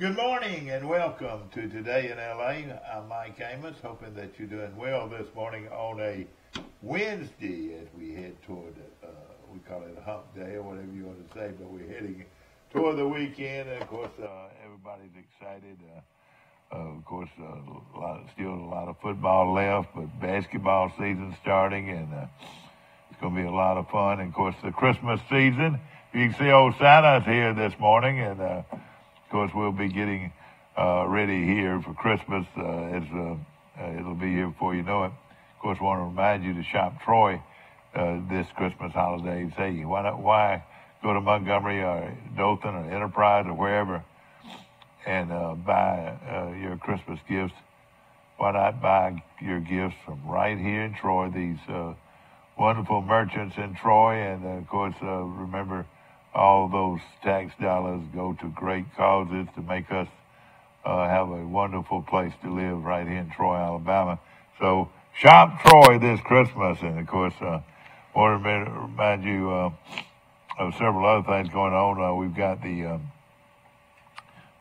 Good morning and welcome to Today in LA. I'm Mike Amos, hoping that you're doing well this morning on a Wednesday as we head toward, we call it a hump day or whatever you want to say, but we're heading toward the weekend. And of course, everybody's excited. Of course, still a lot of football left, but basketball season starting, and it's going to be a lot of fun. And of course, the Christmas season. You can see old Santa's here this morning, and of course, we'll be getting ready here for Christmas. It'll be here before you know it. Of course, I want to remind you to shop Troy this Christmas holiday. Say, why go to Montgomery or Dothan or Enterprise or wherever and buy your Christmas gifts? Why not buy your gifts from right here in Troy? These wonderful merchants in Troy, and of course, remember, all those tax dollars go to great causes to make us have a wonderful place to live right here in Troy, Alabama. So shop Troy this Christmas. And, of course, I want to remind you of several other things going on. We've got the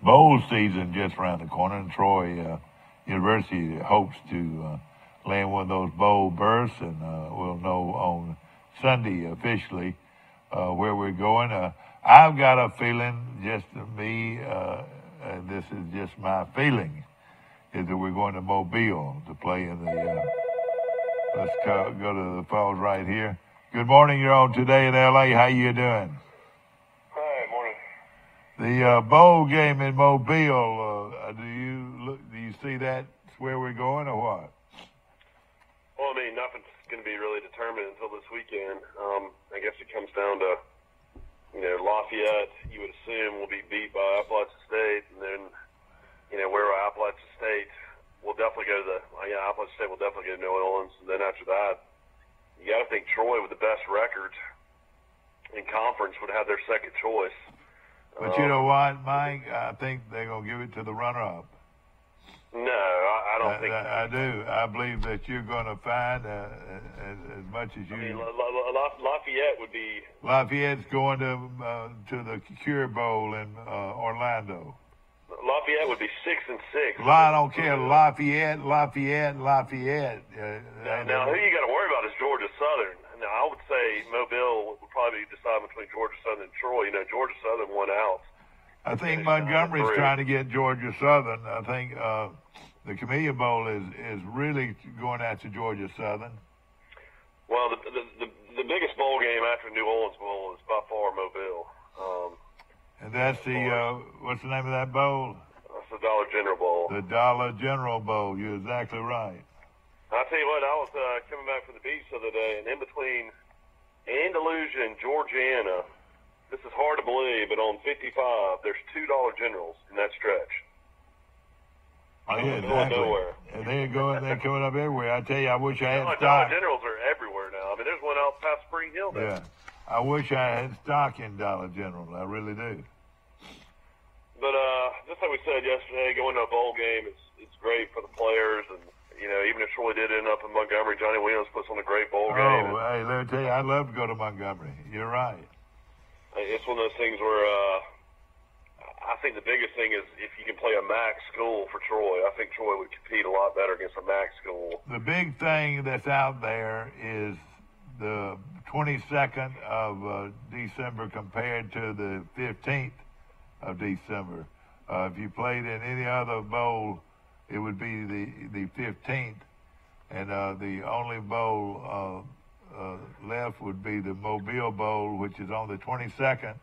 bowl season just around the corner, and Troy University hopes to land one of those bowl berths, and we'll know on Sunday officially where we're going. I've got a feeling, just to me, and this is just my feeling, is that we're going to Mobile to play in the, let's go to the phones right here. Good morning, you're on Today in LA. How you doing? Hi, morning. The bowl game in Mobile, do you see that's where we're going or what? Well, I mean, nothing's going to be really determined until this weekend. I guess it comes down to, Lafayette, you would assume, will be beat by Appalachian State, and then, where Appalachian State will definitely go to Appalachian State will definitely go to New Orleans, and then after that, you got to think Troy with the best record in conference would have their second choice. But you know what, Mike? I think they're going to give it to the runner-up. No, I don't think. I do. I believe that you're going to find as much as you. I mean, Lafayette would be. Lafayette's going to the Cure Bowl in Orlando. Lafayette would be 6-6. Well, I don't care. Lafayette. Now, who you got to worry about is Georgia Southern. Now, I would say Mobile would probably decide between Georgia Southern and Troy. Georgia Southern won out. I think Montgomery's trying to get Georgia Southern. I think the Camellia Bowl is really going after Georgia Southern. Well, the biggest bowl game after New Orleans Bowl is by far Mobile. And that's the what's the name of that bowl? That's the Dollar General Bowl. The Dollar General Bowl. You're exactly right. I'll tell you what, I was coming back from the beach the other day, and in between Andalusia and Georgiana, this is hard to believe, but on 55, there's $2 Generals in that stretch. Oh, yeah, exactly. Nowhere. And they're coming up everywhere. I tell you, I wish I had stock. Dollar Generals are everywhere now. I mean, there's one out past Spring Hill there. Yeah. I wish I had stock in Dollar General. I really do. But just like we said yesterday, going to a bowl game, it's great for the players. And, even if Troy did end up in Montgomery, Johnny Williams puts on a great bowl game. Oh, hey, let me tell you, I'd love to go to Montgomery. You're right. It's one of those things where I think the biggest thing is if you can play a MAC school for Troy. I think Troy would compete a lot better against a MAC school. The big thing that's out there is the 22nd of December compared to the 15th of December. If you played in any other bowl, it would be the 15th. And the only bowl left would be the Mobile Bowl, which is on the 22nd.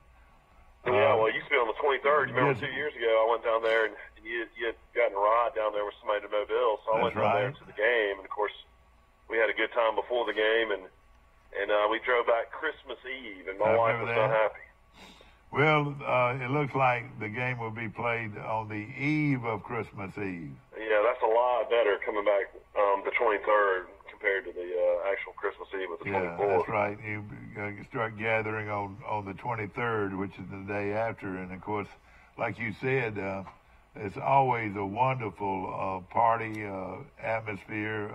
Yeah, well, it used to be on the 23rd. You remember 2 years ago, I went down there, and you had gotten a ride down there with somebody to Mobile, so I went down there to the game. And, of course, we had a good time before the game, and we drove back Christmas Eve, and my wife was not happy. Well, it looks like the game will be played on the eve of Christmas Eve. Yeah, that's a lot better coming back the 23rd compared to the actual Christmas Eve with the 24th. Yeah, that's right. You start gathering on the 23rd, which is the day after. And, of course, like you said, it's always a wonderful party atmosphere.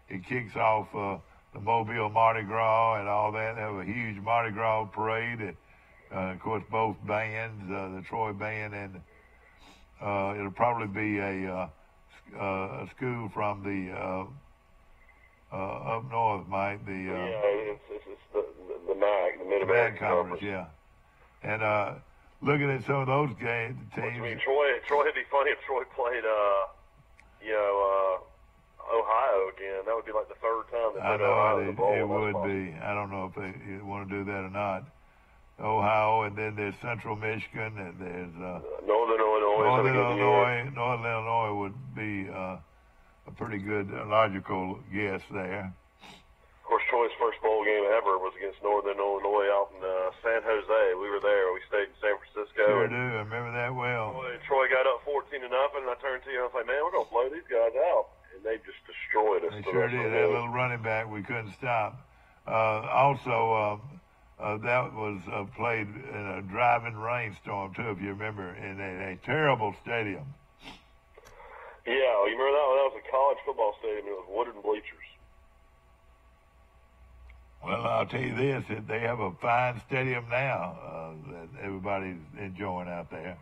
It kicks off the Mobile Mardi Gras and all that. They have a huge Mardi Gras parade. Of course, both bands, the Troy band and it'll probably be a school from the up north, Mike. It's the MAC, the Mid-American Conference. Yeah. And looking at some of those teams. I mean, Troy. It'd be funny if Troy played, Ohio again. That would be like the third time they played Ohio in the bowl. It would be. I don't know if they want to do that or not. Ohio, and then there's Central Michigan, and there's Northern Illinois. Northern Illinois would be a pretty good logical guess there. Of course, Troy's first bowl game ever was against Northern Illinois out in San Jose. We were there. We stayed in San Francisco. Sure do. I remember that well. Troy got up 14-0, and I turned to you and I was like, man, we're going to blow these guys out. And they just destroyed us. They sure did. That little running back we couldn't stop. Also, that was played in a driving rainstorm, too, if you remember, in a terrible stadium. Yeah, you remember that one? That was a college football stadium. It was wooden bleachers. Well, I'll tell you this, they have a fine stadium now that everybody's enjoying out there.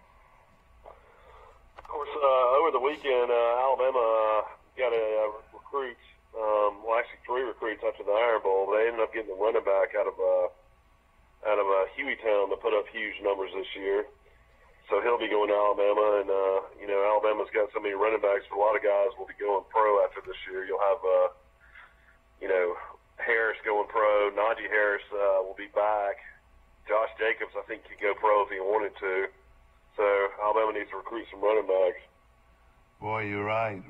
Of course, over the weekend, Alabama got a recruit, actually 3 recruits after the Iron Bowl. They ended up getting the running back out of Hueytown to put up huge numbers this year. So he'll be going to Alabama, and, Alabama's got so many running backs, but a lot of guys will be going pro after this year. You'll have, Harris going pro. Najee Harris will be back. Josh Jacobs, I think, could go pro if he wanted to. So Alabama needs to recruit some running backs. Boy, you're right.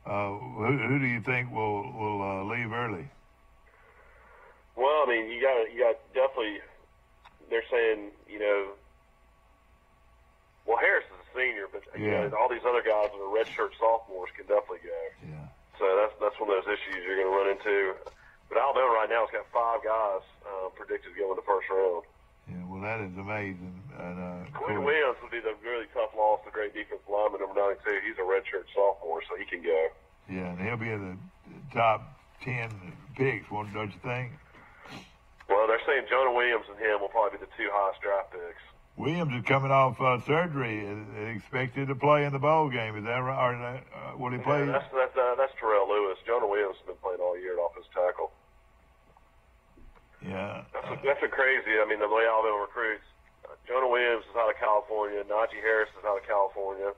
Who do you think will leave early? Well, I mean, you got definitely. They're saying, well, Harris is a senior, but all these other guys that are redshirt sophomores can definitely go. Yeah. So that's one of those issues you're going to run into. But Alabama right now has got 5 guys predicted to go in the first round. Yeah, well, that is amazing. And Quinn Williams would be the really tough loss, the great defensive lineman, number 92. He's a redshirt sophomore, so he can go. Yeah, and he'll be in the top 10 picks, don't you think? Well, they're saying Jonah Williams and him will probably be the 2 highest draft picks. Williams is coming off surgery and expected to play in the bowl game. Is that right? Or will he play? Yeah, that's Terrell Lewis. Jonah Williams has been playing all year off his tackle. Yeah. That's a crazy. I mean, the way Alabama recruits. Jonah Williams is out of California. Najee Harris is out of California.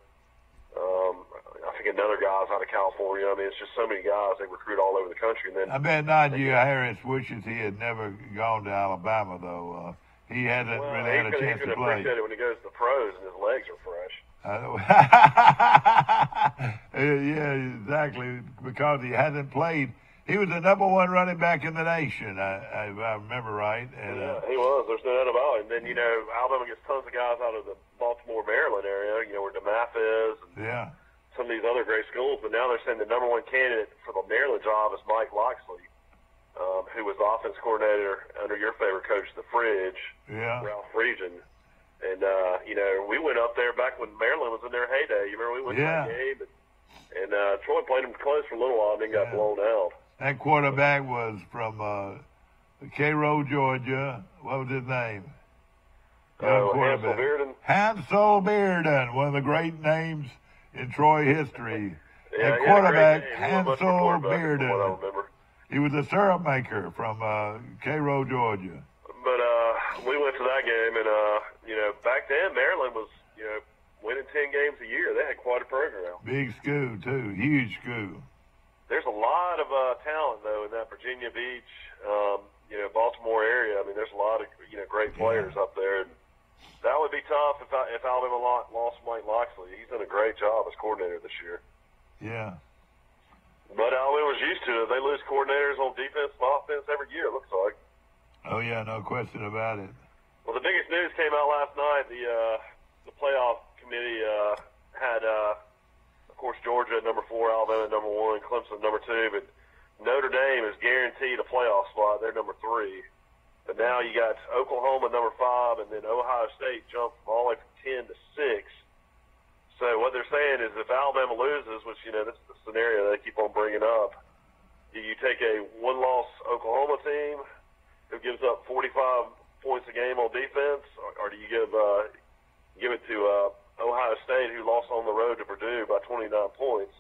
I think another guy's out of California. I mean, it's just so many guys they recruit all over the country. And then I bet Najee Harris wishes he had never gone to Alabama, though. He hasn't really had a chance to play. He's going to appreciate it when he goes to the pros and his legs are fresh. Yeah, exactly. Because he hasn't played. He was the number 1 running back in the nation, I remember right. And, yeah, he was. There's no doubt about it. And then, Alabama gets tons of guys out of the Baltimore, Maryland area, where DeMath is. And some of these other great schools. But now they're saying the number 1 candidate for the Maryland job is Mike Loxley, who was the offense coordinator under your favorite coach, the Fridge, Ralph Friedgen. And, we went up there back when Maryland was in their heyday. You remember we went to that game? And Troy played them close for a little while and then got blown out. That quarterback was from Cairo, Georgia. What was his name? Hansel Bearden. Hansel Bearden, one of the great names in Troy history. Yeah, and quarterback Hansel Bearden. He was a syrup maker from Cairo, Georgia. But we went to that game, and back then Maryland was winning 10 games a year. They had quite a program. Big school too, huge school. There's a lot of talent though in that Virginia Beach, Baltimore area. I mean, there's a lot of great players up there. And that would be tough if Alabama lost Mike Loxley. He's done a great job as coordinator this year. Yeah. But Alabama was used to it. They lose coordinators on defense and offense every year, it looks like. Oh, yeah, no question about it. Well, the biggest news came out last night. The playoff committee had, of course, Georgia at number 4, Alabama at number 1, Clemson at number 2. But Notre Dame is guaranteed a playoff spot. They're number 3. But now you got Oklahoma number 5, and then Ohio State jumped from all the way from 10 to 6. So what they're saying is if Alabama loses, which, this is the scenario they keep on bringing up, you take a one-loss Oklahoma team who gives up 45 points a game on defense, or do you give it to Ohio State, who lost on the road to Purdue by 29 points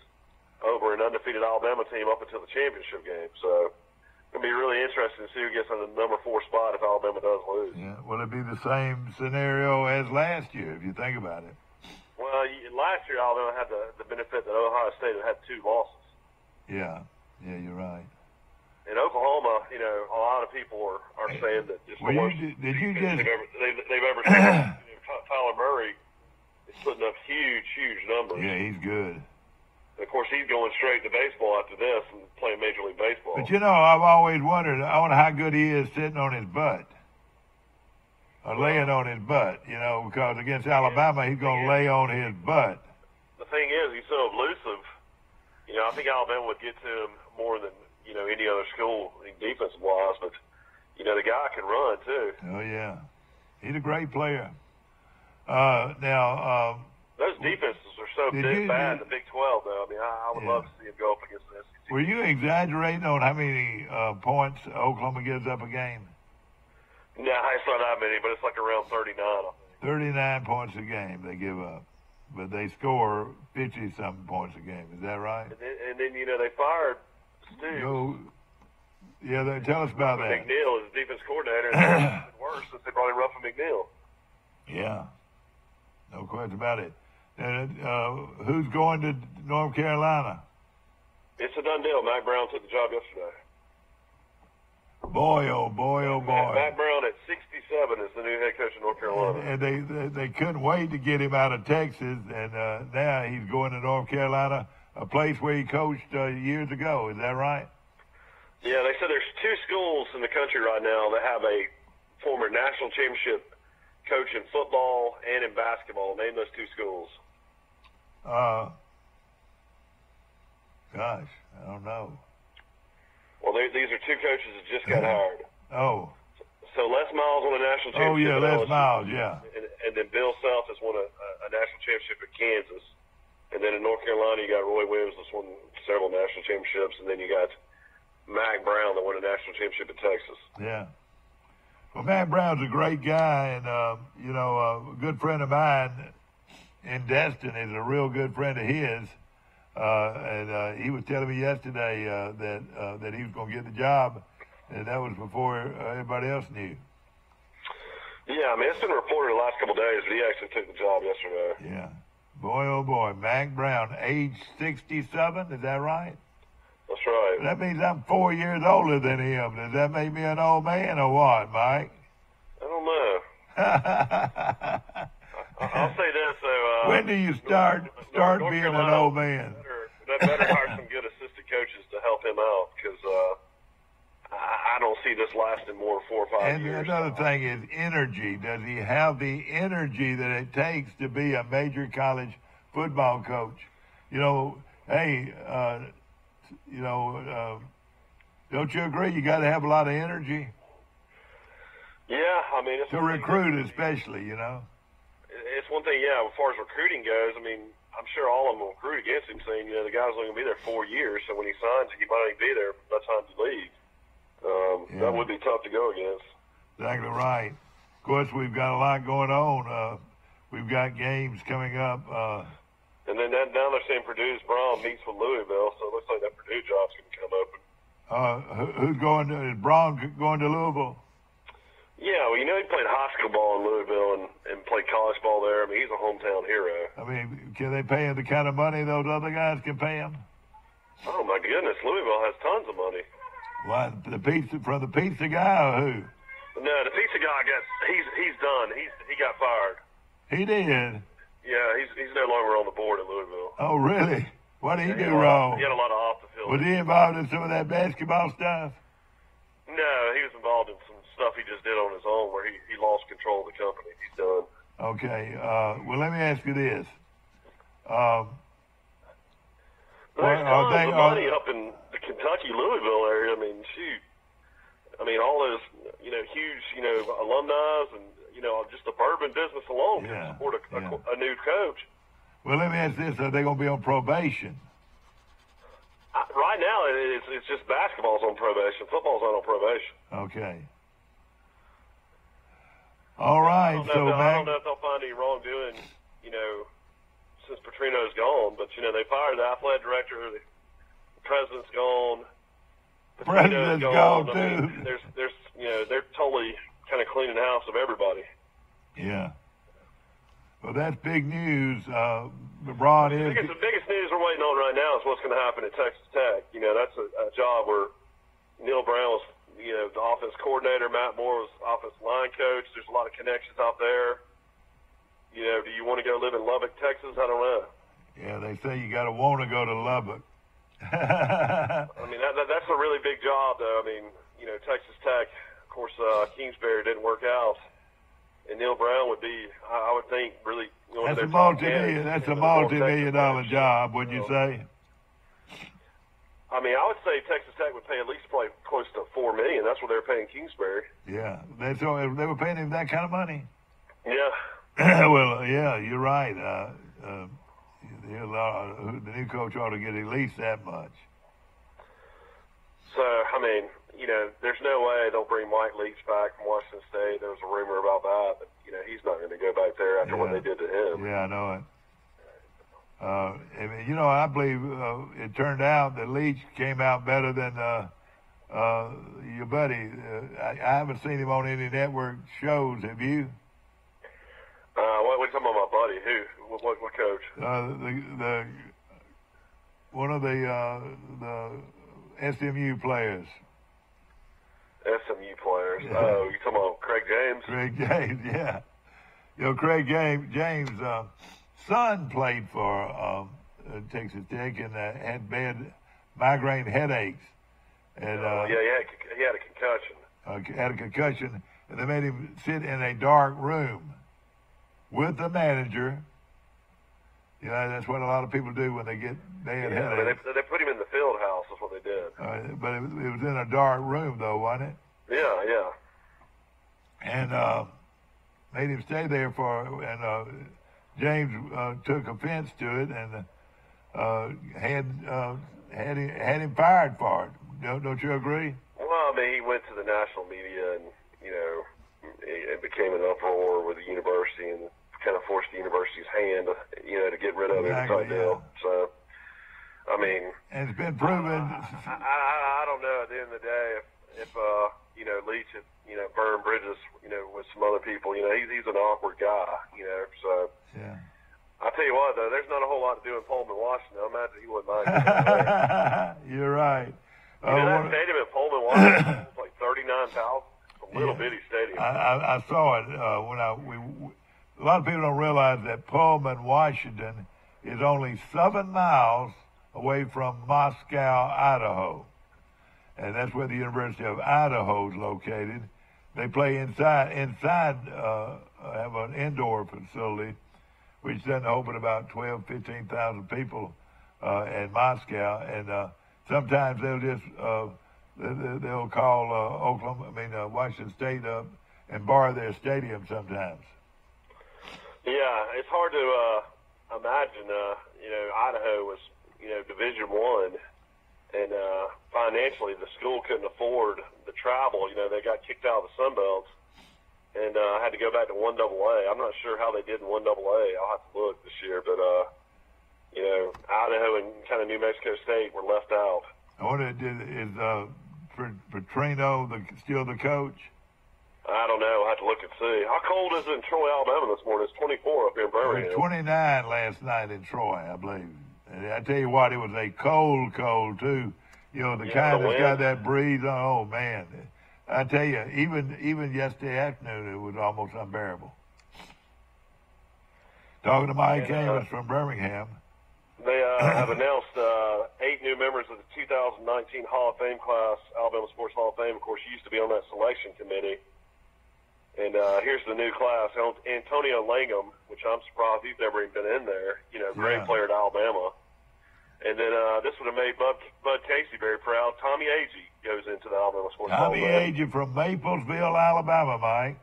over an undefeated Alabama team up until the championship game? So it'll be really interesting to see who gets on the number 4 spot if Alabama does lose. Yeah, will it be the same scenario as last year, if you think about it? Well, last year Alabama had the benefit that Ohio State had 2 losses. Yeah, you're right. In Oklahoma, you know, a lot of people are saying that it's the worst did you just they've ever seen. Tyler Murray is putting up huge numbers. Yeah, he's good. And of course, he's going straight to baseball after this and playing Major League Baseball. But, you know, I've always wondered, I wonder how good he is sitting on his butt. Or laying on his butt, you know, because against Alabama, he's going to lay on his butt. The thing is, he's so elusive. You know, I think Alabama would get to him more than, you know, any other school defensive-wise. But, you know, the guy can run, too. Oh, yeah. He's a great player. Those defenses are so bad in the Big 12, though. I mean, I would love to see him go up against the SEC. Were you exaggerating on how many points Oklahoma gives up a game? No, it's not that many, but it's like around 39. 39 points a game they give up, but they score 50-something points a game. Is that right? And then you know, they fired Stu. Tell us about that. McNeil is the defense coordinator, and it's been worse since they brought in Ruffin McNeil. Yeah, no question about it. Who's going to North Carolina? It's a done deal. Mac Brown took the job yesterday. Boy, oh boy, oh boy. Mac Brown at 67 is the new head coach of North Carolina. And they couldn't wait to get him out of Texas, and now he's going to North Carolina, a place where he coached years ago. Is that right? Yeah, they said there's 2 schools in the country right now that have a former national championship coach in football and in basketball. Name those 2 schools. Gosh, I don't know. Well, these are 2 coaches that just got hired. Oh. So Les Miles won a national championship. Oh, yeah, Les Miles, yeah. And then Bill Self has won a national championship at Kansas. And then in North Carolina, you got Roy Williams that's won several national championships. And then you got Mac Brown that won a national championship at Texas. Yeah. Well, Mac Brown's a great guy, and, you know, a good friend of mine in Destin is a real good friend of his. And he was telling me yesterday that he was going to get the job, and that was before everybody else knew. Yeah, I mean, it's been reported the last couple of days, but he actually took the job yesterday. Yeah. Boy, oh boy, Mac Brown, age 67, is that right? That's right. That means I'm 4 years older than him. Does that make me an old man or what, Mike? I don't know. I'll say this, though. When do you start North being Carolina, an old man? Better hire some good assistant coaches to help him out, because I don't see this lasting more than 4 or 5 years. And another thing is energy. Does he have the energy that it takes to be a major college football coach? You know, hey, don't you agree? You got to have a lot of energy. Yeah, I mean, it's to recruit, especially. You know, it's one thing. Yeah, as far as recruiting goes, I mean, I'm sure all of them will recruit against him, saying, you know, the guy's only going to be there 4 years, so when he signs it, he might not be there by the time you leave. That would be tough to go against. Exactly right. Of course, we've got a lot going on. We've got games coming up. And then now they're saying Purdue's Braun meets with Louisville, so it looks like that Purdue job's going to come open. Who's going to, is Braun going to Louisville? Yeah, well, you know, he played high school ball in Louisville and played college ball there. I mean, he's a hometown hero. I mean, can they pay him the kind of money those other guys can pay him? Oh, my goodness. Louisville has tons of money. What, from the pizza guy or who? No, the pizza guy he's done. He got fired. He did? Yeah, he's no longer on the board at Louisville. Oh, really? What did he do wrong? He had a lot of off the field. Was he involved in some of that basketball stuff? No, he was involved in some stuff he just did on his own where he lost control of the company. He's done. Okay. Well, let me ask you this. There's tons of money up in the Kentucky, Louisville area. I mean, shoot. I mean, all those, you know, huge, you know, alumni and, you know, just the bourbon business alone can support a new coach. Well, let me ask this. Are they going to be on probation? Right now, it's just basketball's on probation. Football's not on probation. Okay. All right, I so I don't man, know if they'll find any wrongdoing, since Petrino's gone. But they fired the athletic director, the president's gone, President's gone I too. mean, there's they're totally kind of cleaning house of everybody. Yeah. Well, that's big news. LeBron is. The biggest news we're waiting on right now is what's going to happen at Texas Tech. That's a job where Neil Brown was, the offense coordinator. Matt Moore was offensive line coach. There's a lot of connections out there. Do you want to go live in Lubbock, Texas? I don't know. Yeah, they say you got to want to go to Lubbock. I mean, that's a really big job, though. I mean, Texas Tech, of course, Kingsbury didn't work out. And Neil Brown would be, I would think, really. That's a multi-million-dollar job, wouldn't you say? I mean, I would say Texas Tech would pay at least probably close to $4 million. That's what they're paying Kingsbury. Yeah, they were paying him that kind of money. Yeah. Well, yeah, you're right. The new coach ought to get at least that much. So, I mean, there's no way they'll bring Mike Leach back from Washington State. There was a rumor about that, but he's not going to go back there after what they did to him. Yeah, I know it. I believe it turned out that Leach came out better than your buddy. I haven't seen him on any network shows. Have you? What are you talking about, my buddy? Who? What coach? One of the SMU players. SMU players. Yeah. Oh, you talking about Craig James? Craig James, yeah. Craig James' son played for Texas Tech and had bad migraine headaches. And he had a concussion. Had a concussion, and they made him sit in a dark room with the manager. That's what a lot of people do when they get bad headaches. They put him in the field house. That's what they did. But it was in a dark room, though, wasn't it? Yeah. And made him stay there and James took offense to it and had him fired for it. Don't you agree? Well, I mean, he went to the national media and it became an uproar with the university and kind of forced the university's hand, to get rid of him type deal. So, I mean, and it's been proven. I don't know. At the end of the day, if Leach had burned bridges, with some other people, he's an awkward guy, So yeah. I tell you what, though, there's not a whole lot to do in Pullman, Washington. I imagine he wouldn't mind. You're right. That stadium in Pullman, Washington, was like 39,000. It's a little bitty stadium. I saw it when a lot of people don't realize that Pullman, Washington, is only 7 miles away from Moscow, Idaho. And that's where the University of Idaho is located. They play inside have an indoor facility, which doesn't open about 12, 15,000 people in Moscow. And sometimes they'll just, they'll call Washington State up and borrow their stadium sometimes. Yeah, it's hard to imagine. Idaho was, Division I, and financially the school couldn't afford the travel. They got kicked out of the Sun Belt and had to go back to 1AA. I'm not sure how they did in 1AA. I'll have to look this year, but Idaho and kind of New Mexico State were left out. I wonder, is Petrino still the coach? I don't know. I have to look and see. How cold is it in Troy, Alabama this morning? It's 24 up here in Birmingham. It was 29 last night in Troy, I believe. And I tell you what, it was a cold, too. The kind that's got that breeze on. Oh, man. I tell you, even yesterday afternoon, it was almost unbearable. Talking to Mike Amos from Birmingham. They have announced 8 new members of the 2019 Hall of Fame class, Alabama Sports Hall of Fame. Of course, you used to be on that selection committee. And here's the new class. Antonio Langham, which I'm surprised he's never even been in there. Great player at Alabama. And then this would have made Bud Casey very proud. Tommy Agee goes into the Alabama Sports Hall of Fame. Tommy Agee from Maplesville, Alabama, Mike.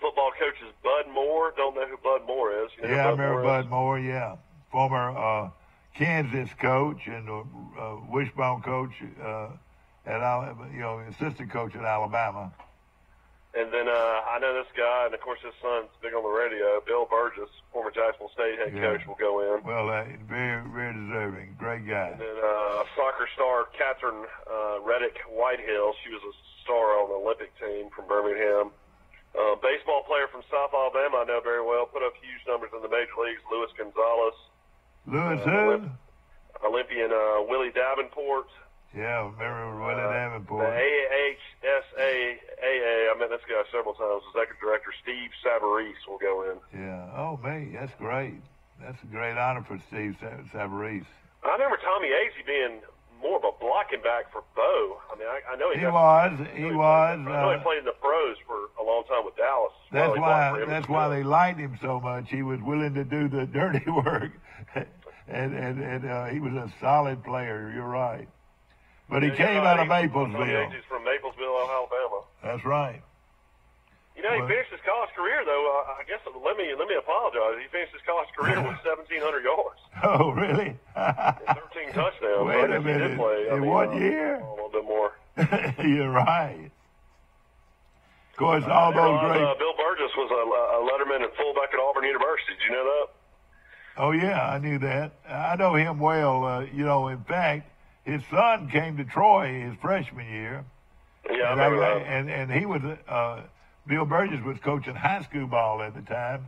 Football coach is Bud Moore. Don't know who Bud Moore is. I remember Bud Moore, yeah. Former Kansas coach and Wishbone coach at Alabama, assistant coach at Alabama. And then I know this guy, and of course his son's big on the radio. Bill Burgess, former Jacksonville State head coach, will go in. Well, very, very deserving. Great guy. And then soccer star Catherine Reddick Whitehill. She was a star on the Olympic team from Birmingham. Baseball player from South Alabama I know very well. Put up huge numbers in the major leagues. Luis Gonzalez. Louis who? Olympian Willie Davenport. Yeah, remember Willie Davenport. The AHSAAA, I met this guy several times. Executive Director Steve Savarese will go in. Yeah. Oh, man, that's great. That's a great honor for Steve Savarese. I remember Tommy Azy being more of a blocking back for Bo. I mean, I know he was. He was. I know he played in the pros for a long time with Dallas. That's why they liked him so much. He was willing to do the dirty work, and he was a solid player. You're right. But he came out of Maplesville. He's from Maplesville, Alabama. That's right. You know, he finished his college career, though. I guess let me apologize. He finished his college career with 1,700 yards. Oh, really? 13 touchdowns. Wait a minute. He did play. In what year? A little bit more. You're right. Of course, all those great. Bill Burgess was a letterman and fullback at Auburn University. Did you know that? Oh, yeah, I knew that. I know him well. In fact, his son came to Troy his freshman year. Yeah, I remember that. And he was, Bill Burgess was coaching high school ball at the time.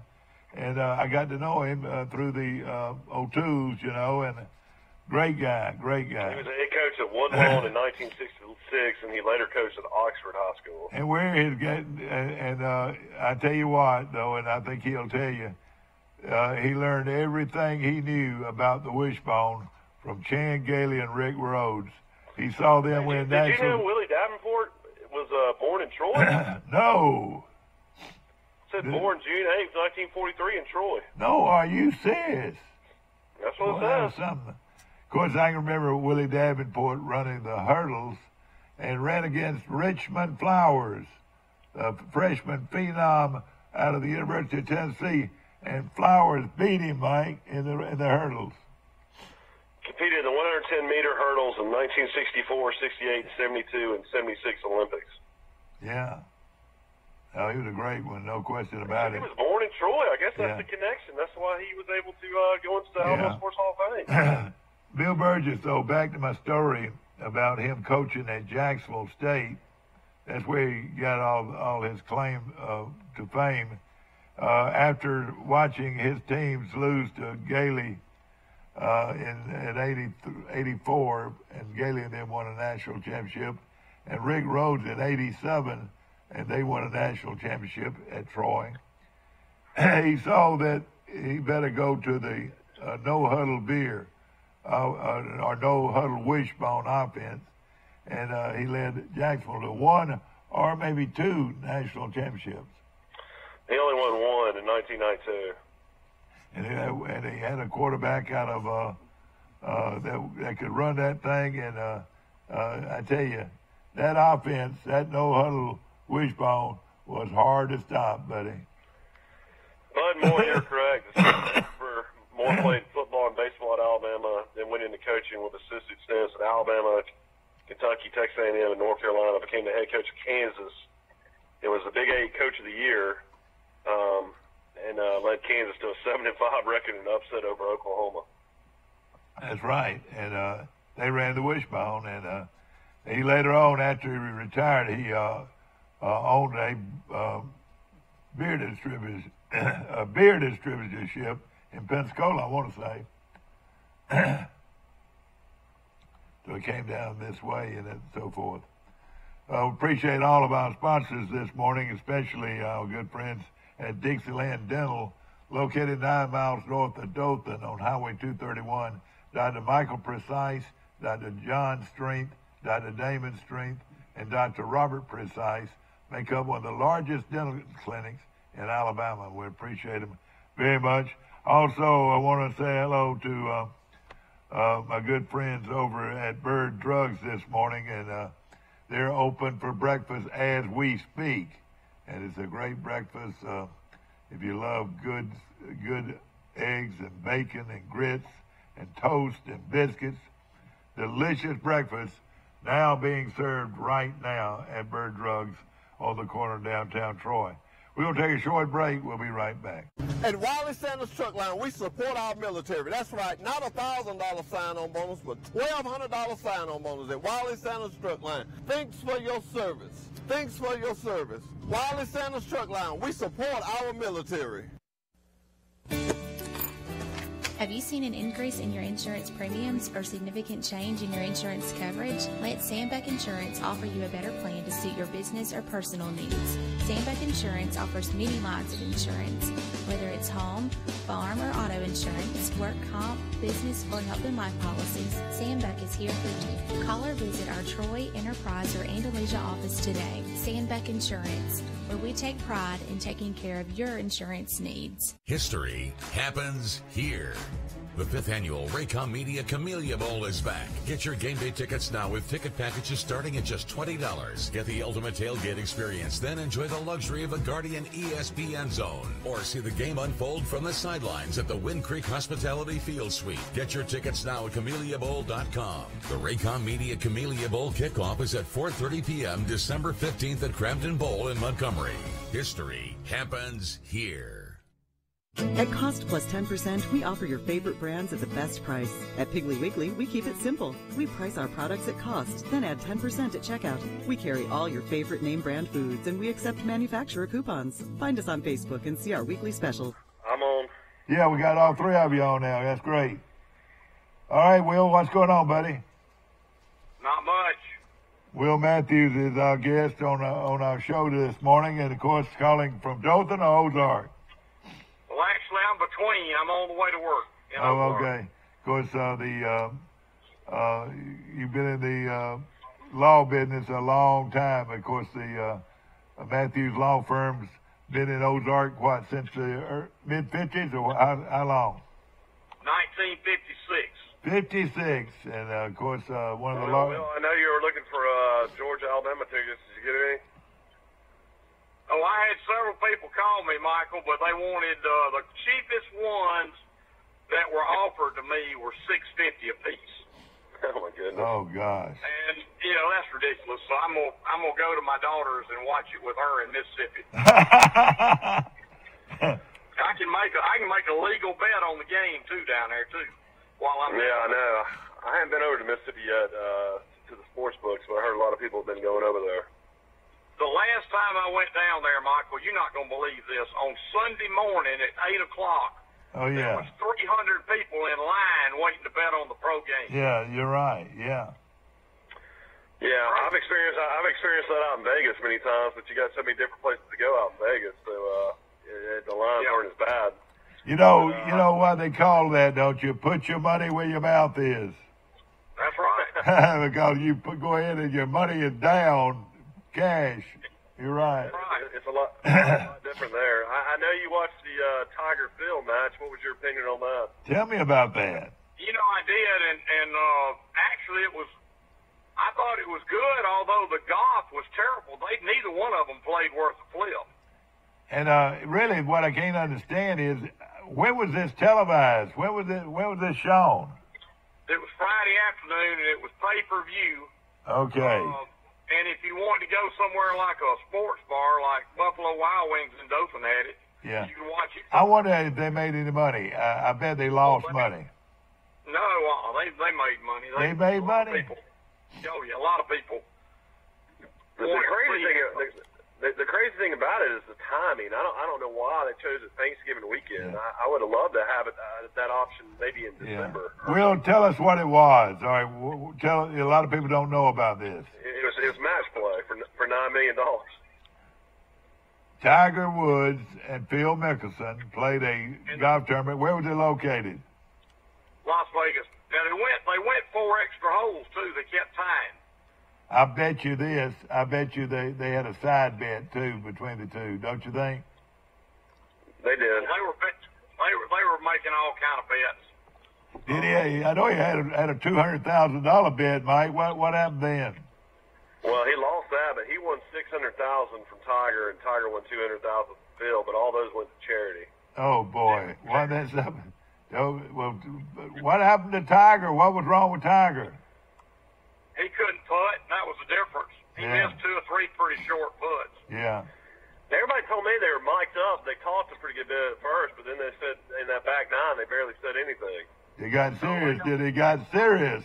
And I got to know him through the O2s, and great guy. He was a head coach at Woodlawn in 1966, and he later coached at Oxford High School. And where his I tell you what, though, and I think he'll tell you, he learned everything he knew about the wishbone from Chan Gailey and Rick Rhodes. He saw them win national. Did you know Willie Davenport was born in Troy? No. It said born June 8th, 1943 in Troy. No, are you serious? That's what it says. Something. Of course, I can remember Willie Davenport running the hurdles and ran against Richmond Flowers, the freshman phenom out of the University of Tennessee, and Flowers beat him, Mike, in the hurdles. Competed in the 110-meter hurdles in 1964, 68, 72, and 76 Olympics. Yeah. Oh, he was a great one, no question about it. He was born in Troy. I guess that's the connection. That's why he was able to go into the Alabama Sports Hall of Fame. Bill Burgess, though, back to my story about him coaching at Jacksonville State, that's where he got all his claim to fame. After watching his teams lose to Gailey in 84, and Gailey and them won a national championship, and Rick Rhodes in 87, and they won a national championship at Troy. He saw that he better go to the no-huddle beer or no-huddle wishbone offense, and he led Jacksonville to one or maybe two national championships. He only won one in 1992. And he had a quarterback out of that could run that thing, and I tell you, that offense, that no-huddle wishbone, was hard to stop, buddy. Bud Moore, you're correct. Moore played football and baseball at Alabama, then went into coaching with assistant stints at Alabama, Kentucky, Texas A&M, and North Carolina. Became the head coach of Kansas. It was the Big 8 Coach of the Year, and led Kansas to a 7-5 record and upset over Oklahoma. That's right, and they ran the wishbone, and he later on, after he retired, he owned a beer distributorship in Pensacola, I want to say. So he came down this way and so forth. Appreciate all of our sponsors this morning, especially our good friends at Dixieland Dental, located 9 miles north of Dothan on Highway 231. Dr. Michael Precise, Dr. John Strength, Dr. Damon Strength, and Dr. Robert Precise make up one of the largest dental clinics in Alabama. We appreciate them very much. Also, I want to say hello to my good friends over at Bird Drugs this morning, and they're open for breakfast as we speak. And it's a great breakfast. If you love good eggs and bacon and grits and toast and biscuits, delicious breakfast now being served right now at Bird Drugs on the corner of downtown Troy. We'll take a short break. We'll be right back. At Wiley Sanders Truck Line, we support our military. That's right, not a $1,000 sign-on bonus, but $1,200 sign-on bonus at Wiley Sanders Truck Line. Thanks for your service. Thanks for your service. Wiley Sanders Truck Line, we support our military. Have you seen an increase in your insurance premiums or significant change in your insurance coverage? Let Sandbeck Insurance offer you a better plan to suit your business or personal needs. Sandbeck Insurance offers many lines of insurance, whether it's home, farm, or auto insurance, work comp, business, or health and life policies. Sandbeck is here for you. Call or visit our Troy, Enterprise, or Andalusia office today. Sandbeck Insurance, where we take pride in taking care of your insurance needs. History happens here. The 5th annual Raycom Media Camellia Bowl is back. Get your game day tickets now with ticket packages starting at just $20. Get the ultimate tailgate experience, then enjoy the luxury of a Guardian ESPN zone. Or see the game unfold from the sidelines at the Wind Creek Hospitality Field Suite. Get your tickets now at CameliaBowl.com. The Raycom Media Camellia Bowl kickoff is at 4:30 p.m. December 15th at Crampton Bowl in Montgomery. History happens here. At Cost Plus 10%, we offer your favorite brands at the best price. At Piggly Wiggly, we keep it simple. We price our products at cost, then add 10% at checkout. We carry all your favorite name brand foods, and we accept manufacturer coupons. Find us on Facebook and see our weekly specials. I'm on. Yeah, we got all three of you on now. That's great. All right, Will, what's going on, buddy? Not much. Will Matthews is our guest on our show this morning, and, of course, calling from Dothan or Ozark. Well, actually, I'm between. I'm on the way to work. Okay. Of course, you've been in the law business a long time. Of course, the Matthews Law Firm's been in Ozark, since the mid-50s, or how long? 1956. 56. And, of course, one of the law... Well, I know you were looking for Georgia, Alabama tickets. Did you get any? Oh, I had several people call me, Michael, but they wanted the cheapest ones that were offered to me were $6.50 a piece. Oh my goodness! Oh gosh! And that's ridiculous. So I'm gonna go to my daughter's and watch it with her in Mississippi. I can make a legal bet on the game too down there too. While I'm I know. I haven't been over to Mississippi yet to the sports books, but I heard a lot of people have been going over there. The last time I went down there, Michael, you're not going to believe this, on Sunday morning at 8 o'clock, there was 300 people in line waiting to bet on the pro game. Yeah, you're right, yeah. Yeah, I've experienced that out in Vegas many times, but you got so many different places to go out in Vegas, so the lines aren't as bad. You know what they call that, don't you? Put your money where your mouth is. That's right. Because you go ahead and your money is down. Cash. You're right. It's a lot different there. I know you watched the Tiger Phil match. What was your opinion on that? Tell me about that. I did, and actually I thought it was good, although the golf was terrible. Neither one of them played worth a flip. And really what I can't understand is, where was this televised? Where was this shown? It was Friday afternoon, and it was pay-per-view. Okay. And if you wanted to go somewhere like a sports bar, like Buffalo Wild Wings in Dothan had it, you can watch it. I wonder if they made any money. I bet they lost money. No, they made money. They made money? A lot of people. The crazy thing about it is the timing. I don't know why they chose a Thanksgiving weekend. Yeah. I would have loved to have it that option maybe in December. Will, tell us what it was. All right, a lot of people don't know about this. It was match play for $9 million. Tiger Woods and Phil Mickelson played a golf tournament. Where was it located? Las Vegas. Now they went 4 extra holes too. They kept tying. I bet you this. I bet you they had a side bet too between the two. Don't you think? They did. They were making all kind of bets. Did he? I know he had a $200,000 bet, Mike. What happened then? Well, he lost that, but he won $600,000 from Tiger, and Tiger won $200,000 from Phil. But all those went to charity. Oh boy! Well, that's something. Well, what happened to Tiger? What was wrong with Tiger? He couldn't putt, and that was the difference. He missed 2 or 3 pretty short putts. Yeah. Everybody told me they were mic'd up. They talked a pretty good bit at first, but then they said in that back nine they barely said anything. It got serious. Did it got serious?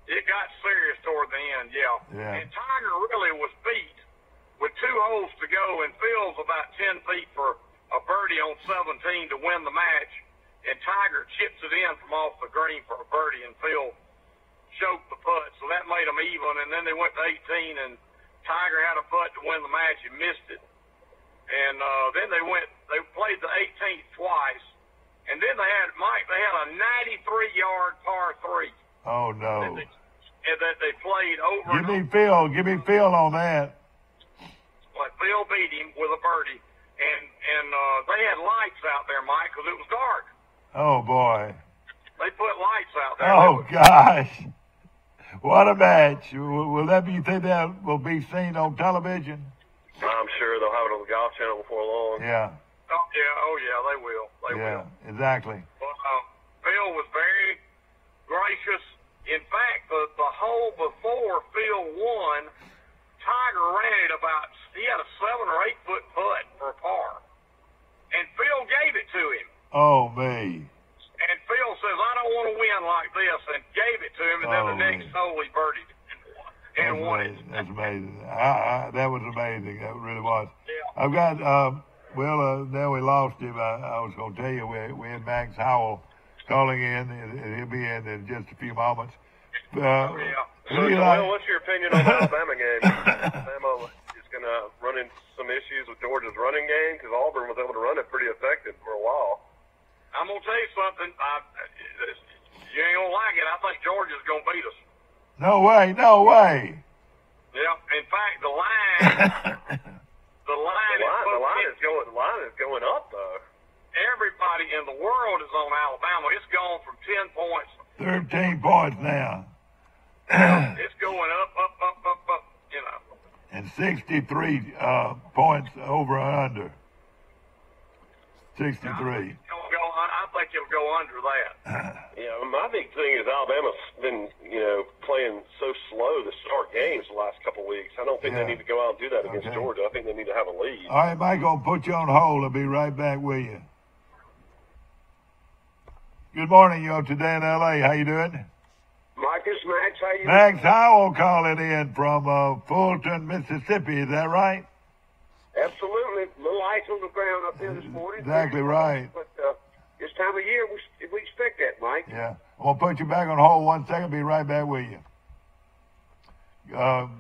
It got serious toward the end, Yeah. And Tiger really was beat with 2 holes to go, and Phil's about 10 feet for a birdie on 17 to win the match. And Tiger chips it in from off the green for a birdie, and Phil choked the putt, so that made them even. And then they went to 18, and Tiger had a putt to win the match and missed it. And then they played the 18th twice, and then they had a 93-yard par 3. Oh no. That they played over. Give me Phil on that. Like Phil beat him with a birdie, and they had lights out there, Mike, because it was dark. Oh boy. They put lights out there. Oh gosh. What a match. Will that be, you think that will be seen on television? I'm sure they'll have it on the Golf Channel before long. Yeah. Oh yeah, they will. They will. Exactly. But Phil was very gracious. In fact, the hole before Phil won, Tiger ran it he had a 7 or 8 foot putt for a par. And Phil gave it to him. Oh, me. And Phil says, I don't want to win like this, and gave it to him, and then the next hole he birdied and won it. That's amazing. That was amazing. That really was. Yeah. I've got, now we lost him. I was going to tell you, we had Max Howell calling in, and he'll be in just a few moments. So, what's your opinion on the Alabama game? Alabama is going to run into some issues with Georgia's running game because Auburn was able to run it pretty effective for a while. I'm going to tell you something. You ain't going to like it. I think Georgia's going to beat us. No way. Yeah. In fact, the line is going up though. Everybody in the world is on Alabama. It's gone from 10 points. 13 points now. It's going up, And 63 points over and under. 63. I think it'll go under that. Yeah, my big thing is Alabama's been, playing so slow to start games the last couple of weeks. I don't think they need to go out and do that against Georgia. I think they need to have a lead. All right, Mike, I'll put you on hold. I'll be right back with you. Good morning, today in L.A. How you doing? Marcus, Max, how you Max Howell calling in from Fulton, Mississippi. Is that right? Absolutely. A little ice on the ground up there this morning. Exactly right. But this time of year, we expect that, Mike. Yeah. I'm going to put you back on hold 1 second. Be right back with you.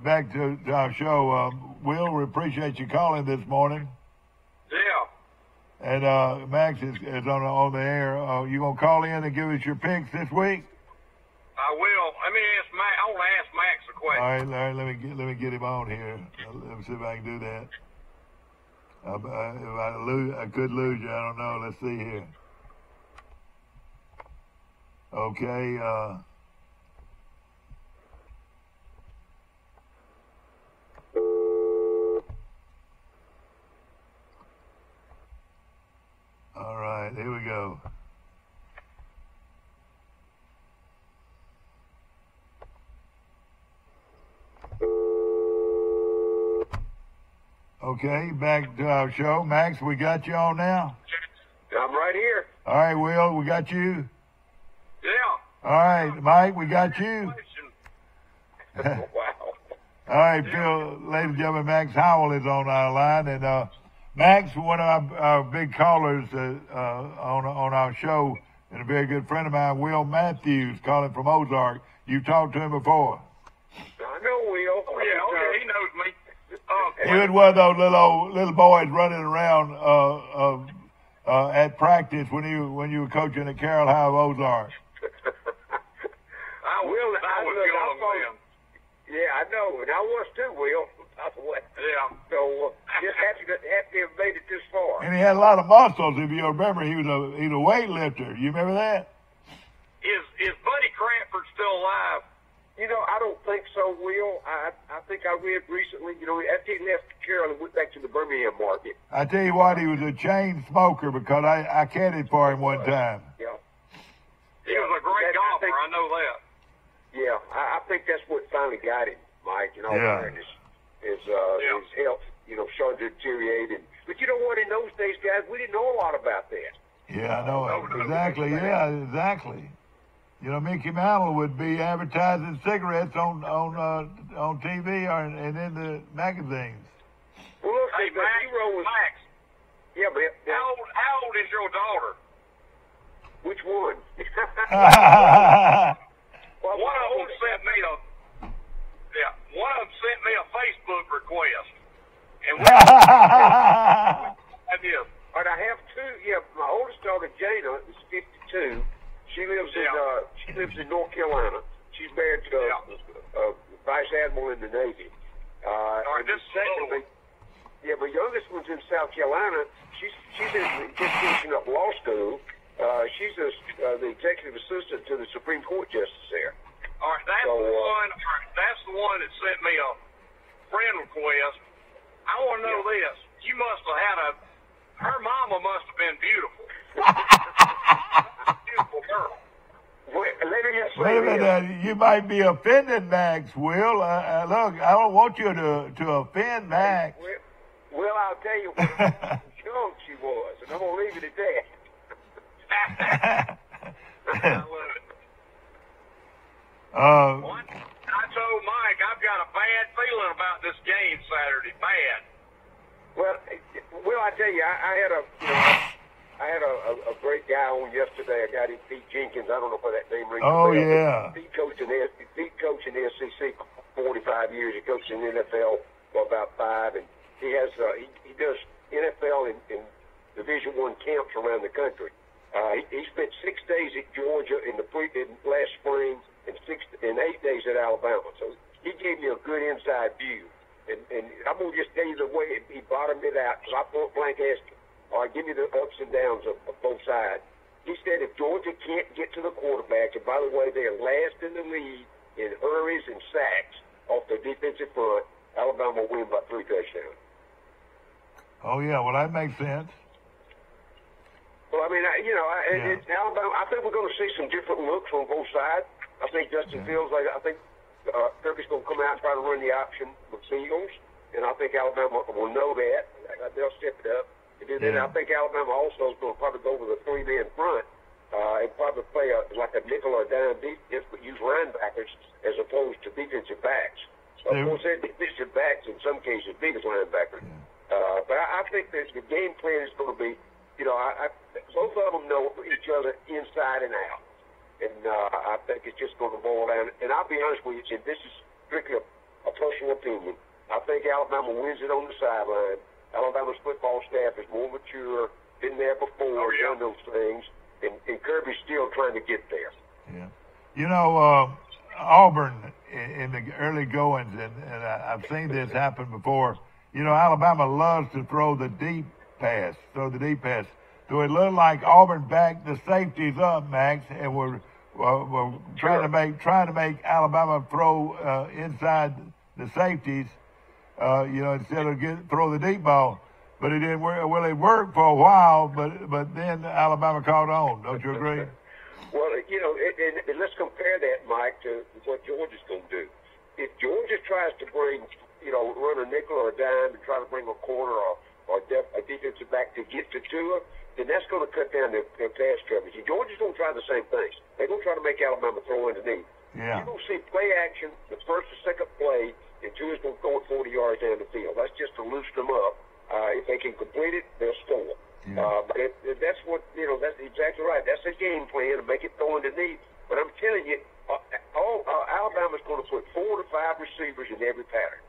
Back to our show. Will, we appreciate you calling this morning. Yeah. And Max is on the air. You going to call in and give us your picks this week? I will. I want to ask Max a question. All right, let me get him on here. Let me see if I can do that. If I could lose you. I don't know. Let's see here. Okay. All right, here we go. Okay, back to our show. Max, we got you on now? I'm right here. All right, Will, we got you? Yeah. All right, Mike, we got you? Wow. All right, Phil, ladies and gentlemen, Max Howell is on our line. And Max, one of our big callers on our show, and a very good friend of mine, Will Matthews, calling from Ozark. You've talked to him before. I know Will. Oh, yeah, he knows me. He was one of those little boys running around at practice when you were coaching at Carroll High of Ozark. I was young then. Yeah, I know, and I was too, Will. Yeah. So just happy to have made it this far. And he had a lot of muscles. If you remember, he was a weightlifter. You remember that? Is Buddy Cranford still alive? I don't think so, Will. I think I read recently, after he left Carroll and went back to the Birmingham market. I tell you what, he was a chain smoker because I caddied for him one time. Yeah. He was a great golfer, I know that. Yeah, I think that's what finally got him, Mike, in all fairness, his health. started to deteriorate. But you know what? In those days, guys, we didn't know a lot about that. Yeah, I know it. Exactly. Yeah, exactly. Mickey Mantle would be advertising cigarettes on TV and in the magazines. Well, look, Hey, Max. Yeah, but How old is your daughter? which one? One of them sent me a Facebook request, and But I have two. Yeah, my oldest daughter Jana is 52. She lives in North Carolina. She's married to a vice admiral in the Navy. all right, this Secondly, my youngest one's in South Carolina. She's just finishing up law school. She's the executive assistant to the Supreme Court justice there. All right, that's the one. That's the one that sent me a friend request. I want to know this. You must have had her mama must have been beautiful. Beautiful girl. Let me just say Wait a minute, you might be offending Max, Will. Look, I don't want you to offend Max. Well, I'll tell you what young she was, and I'm going to leave it at that. I told Mike I've got a bad feeling about this game Saturday. Bad. Well, I tell you, I had a great guy on yesterday. A guy named Pete Jenkins. I don't know if that name rings a bell. Oh, yeah. Pete coached in the SEC for 45 years. He coached in the NFL for about 5, and he does NFL and Division I camps around the country. He spent 6 days at Georgia in last spring and 8 days at Alabama. So he gave me a good inside view. And I'm going to just tell you the way he bottomed it out, because I point blank asked him, all right, give me the ups and downs of both sides. He said if Georgia can't get to the quarterback, and by the way, they're last in the league in hurries and sacks off their defensive front, Alabama will win by 3 touchdowns. Oh, yeah, well, that makes sense. Well, I mean, Alabama, I think we're going to see some different looks on both sides. I think Justin Fields, I think Kirby's going to come out and try to run the option with Fields, and I think Alabama will know that. They'll step it up. And then I think Alabama also is going to probably go with a 3-man front and probably play like a nickel or dime defense, but use linebackers as opposed to defensive backs. Of course, they're defensive backs in some cases, big as linebackers. But I think that the game plan is going to be, both of them know each other inside and out. And I think it's just going to boil down. And I'll be honest with you, this is strictly a personal opinion. I think Alabama wins it on the sideline. Alabama's football staff is more mature, been there before, done those things, and Kirby's still trying to get there. Yeah. Auburn in the early goings, and I've seen this happen before, Alabama loves to throw the deep pass. So it looked like Auburn backed the safeties up, Max, and we're trying to make Alabama throw inside the safeties, instead of throw the deep ball. But it didn't work. Well, it worked for a while, but then Alabama caught on. Don't you agree? Well, and let's compare that, Mike, to what Georgia's going to do. If Georgia tries to run a nickel or a dime and try to bring a corner or a defensive back to get to Tua, then that's going to cut down their pass coverage. Georgia's going to try the same things. They're going to try to make Alabama throw underneath. Yeah. You're going to see play action, the first or second play, and Tua's going to throw it 40 yards down the field. That's just to loosen them up. If they can complete it, they'll score. Yeah. But that's what, that's exactly right. That's a game plan to make it throw underneath. But I'm telling you, Alabama's going to put 4 to 5 receivers in every pattern.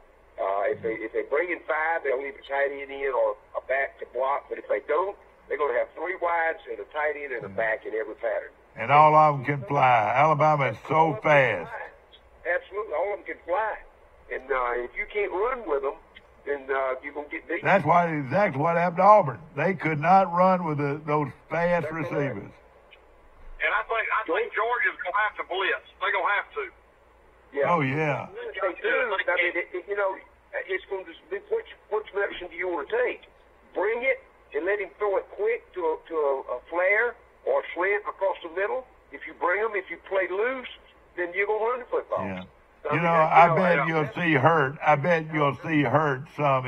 If they bring in 5, they'll leave a tight end in or a back to block. But if they don't, they're going to have 3 wides and a tight end and a back in every pattern. And all of them can fly. Alabama is so fast. Absolutely, all of them can fly. And if you can't run with them, then you're going to get beat. That's exactly what happened to Auburn. They could not run with those fast receivers. And I think Georgia's going to have to blitz. They're going to have to. Yeah. Oh, yeah. If they do, I mean, it's going to be which medicine do you want to take? Bring it and let him throw it quick to a flare or a slant across the middle. If you bring them, if you play loose, then you're going to run the football. Yeah. You know, I bet you'll see Hurt. I bet you'll see Hurt some.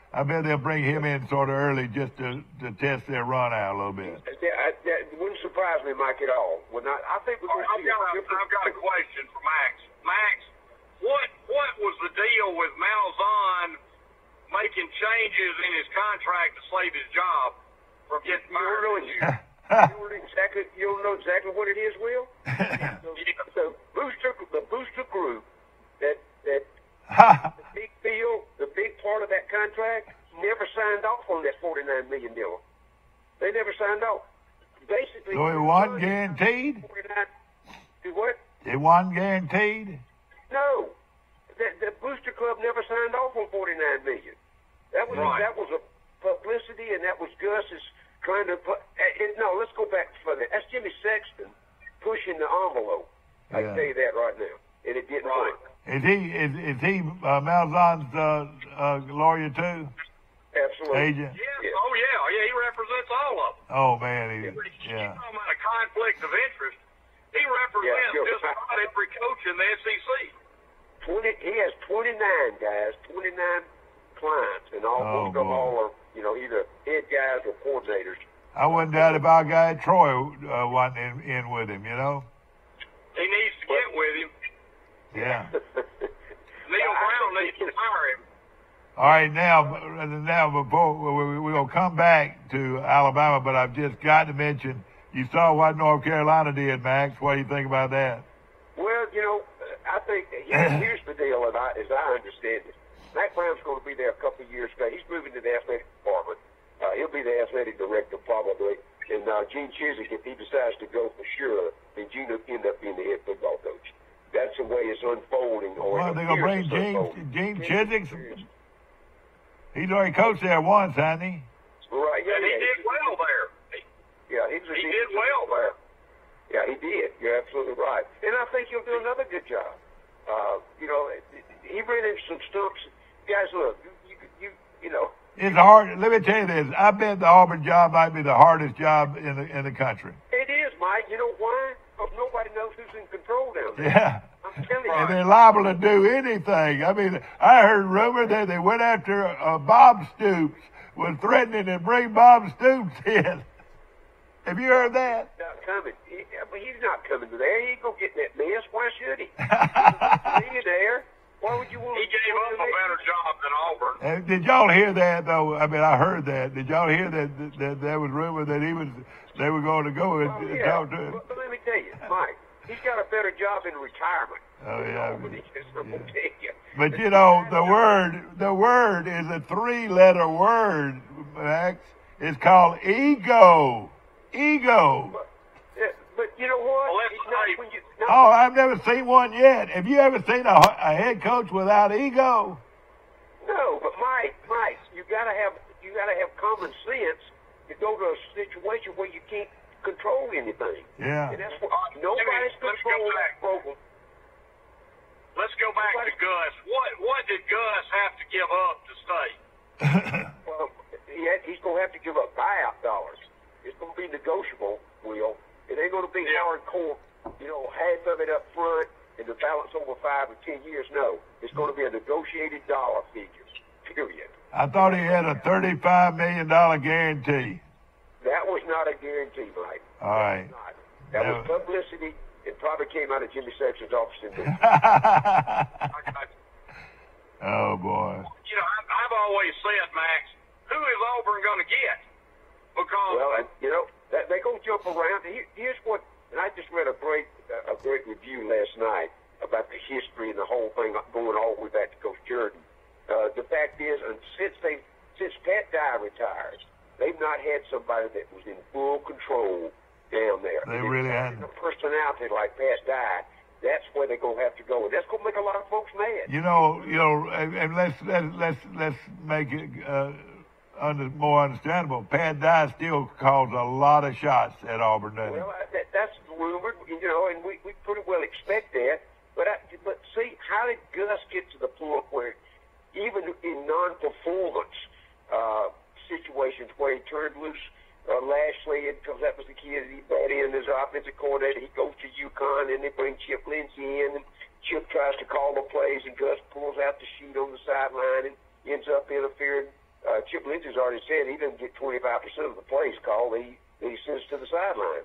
I bet they'll bring him in sort of early just to test their run out a little bit. That wouldn't surprise me, Mike, at all. I think we're going to see I've got a question for Max. Max, what was the deal with Malzahn making changes in his contract to save his job from getting fired? You don't know exactly what it is, Will? The booster group that the big part of that contract never signed off on that $49 million deal. They never signed off. Basically, so it wasn't guaranteed? What? It wasn't guaranteed? No. The booster club never signed off on $49 million. That was a publicity, and that was Gus's trying to put. No, let's go back further. That's Jimmy Sexton pushing the envelope. I can tell you that right now, and it didn't work. Is he Malzahn's lawyer too? Absolutely. Agent? Yes. Oh yeah. He represents all of them. Oh man, He's talking about a conflict of interest. He represents just about every coach in the SEC. He has 29 guys, 29 clients, and most of them all are, either head guys or coordinators. I wouldn't doubt if our guy Troy wasn't in with him, He needs to get with him. Yeah. Neil Brown needs to hire him. All right, now before we're going to come back to Alabama, but I've just got to mention, you saw what North Carolina did, Max. What do you think about that? Well, I think here's the deal, as I understand it. Mac Brown's going to be there a couple of years ago. He's moving to the athletic department. He'll be the athletic director probably. And Gene Chizik, if he decides to go for sure, then Gene will end up being the head football coach. That's the way it's unfolding. Well, they're going to bring Gene Chizik. He's already coached there once, hasn't he? Right. Yeah, and he did well there. He did well there. Yeah, he did. You're absolutely right. And I think he'll do another good job. He ran into some stumps. Guys, look, it's hard. Let me tell you this. I bet the Auburn job might be the hardest job in the country. It is, Mike. You know why? Because nobody knows who's in control down there. Yeah. I'm telling you. And they're liable to do anything. I mean, I heard rumor that they went after Bob Stoops, was threatening to bring Bob Stoops in. Have you heard that? Not coming. He's not coming to there. He ain't going to get in that mess. Why should he? He's a millionaire. Why would you want He gave up a better job than Auburn. Did y'all hear that, though? I mean, I heard that. Did y'all hear that there was rumor that they were going to go and talk to him? But let me tell you, Mike, he's got a better job in retirement. Oh, yeah. I'm going to tell you. But, the word is a 3-letter word, Max. It's called ego. Ego. But you know what? Oh, I've never seen one yet. Have you ever seen a head coach without ego? No, but Mike, you gotta have common sense to go to a situation where you can't control anything. Yeah. And that's what nobody's controlling that program. Let's go back to Gus. What did Gus have to give up to stay? Well, he's gonna have to give up buyout dollars. It's gonna be negotiable, Will. It ain't going to be hardcore, half of it up front and the balance over 5 or 10 years. No, it's going to be a negotiated dollar figures, period. I thought he had a $35 million guarantee. That was not a guarantee, Mike. All right. That was publicity. It probably came out of Jimmy Sexton's office in there. Oh, boy. I've always said, Max, who is Auburn going to get? Because they're going to jump around. Here's what, and I just read a great review last night about the history and the whole thing going all the way back to Coach Jordan. The fact is, since Pat Dye retired, they've not had somebody that was in full control down there. They really haven't. A personality like Pat Dye, that's where they're going to have to go, and that's going to make a lot of folks mad. And let's make it more understandable. Pat Dye still calls a lot of shots at Auburn, doesn't he? Well, that's rumored, and we pretty well expect that. But see, how did Gus get to the point where, even in non-performance situations where he turned loose Lashley, because that was the kid that he brought in as offensive defensive coordinator. He goes to UConn, and they bring Chip Lindsey in, and Chip tries to call the plays, and Gus pulls out the sheet on the sideline and ends up interfering. Chip Lindsey's already said he doesn't get 25% of the plays called. He sends to the sideline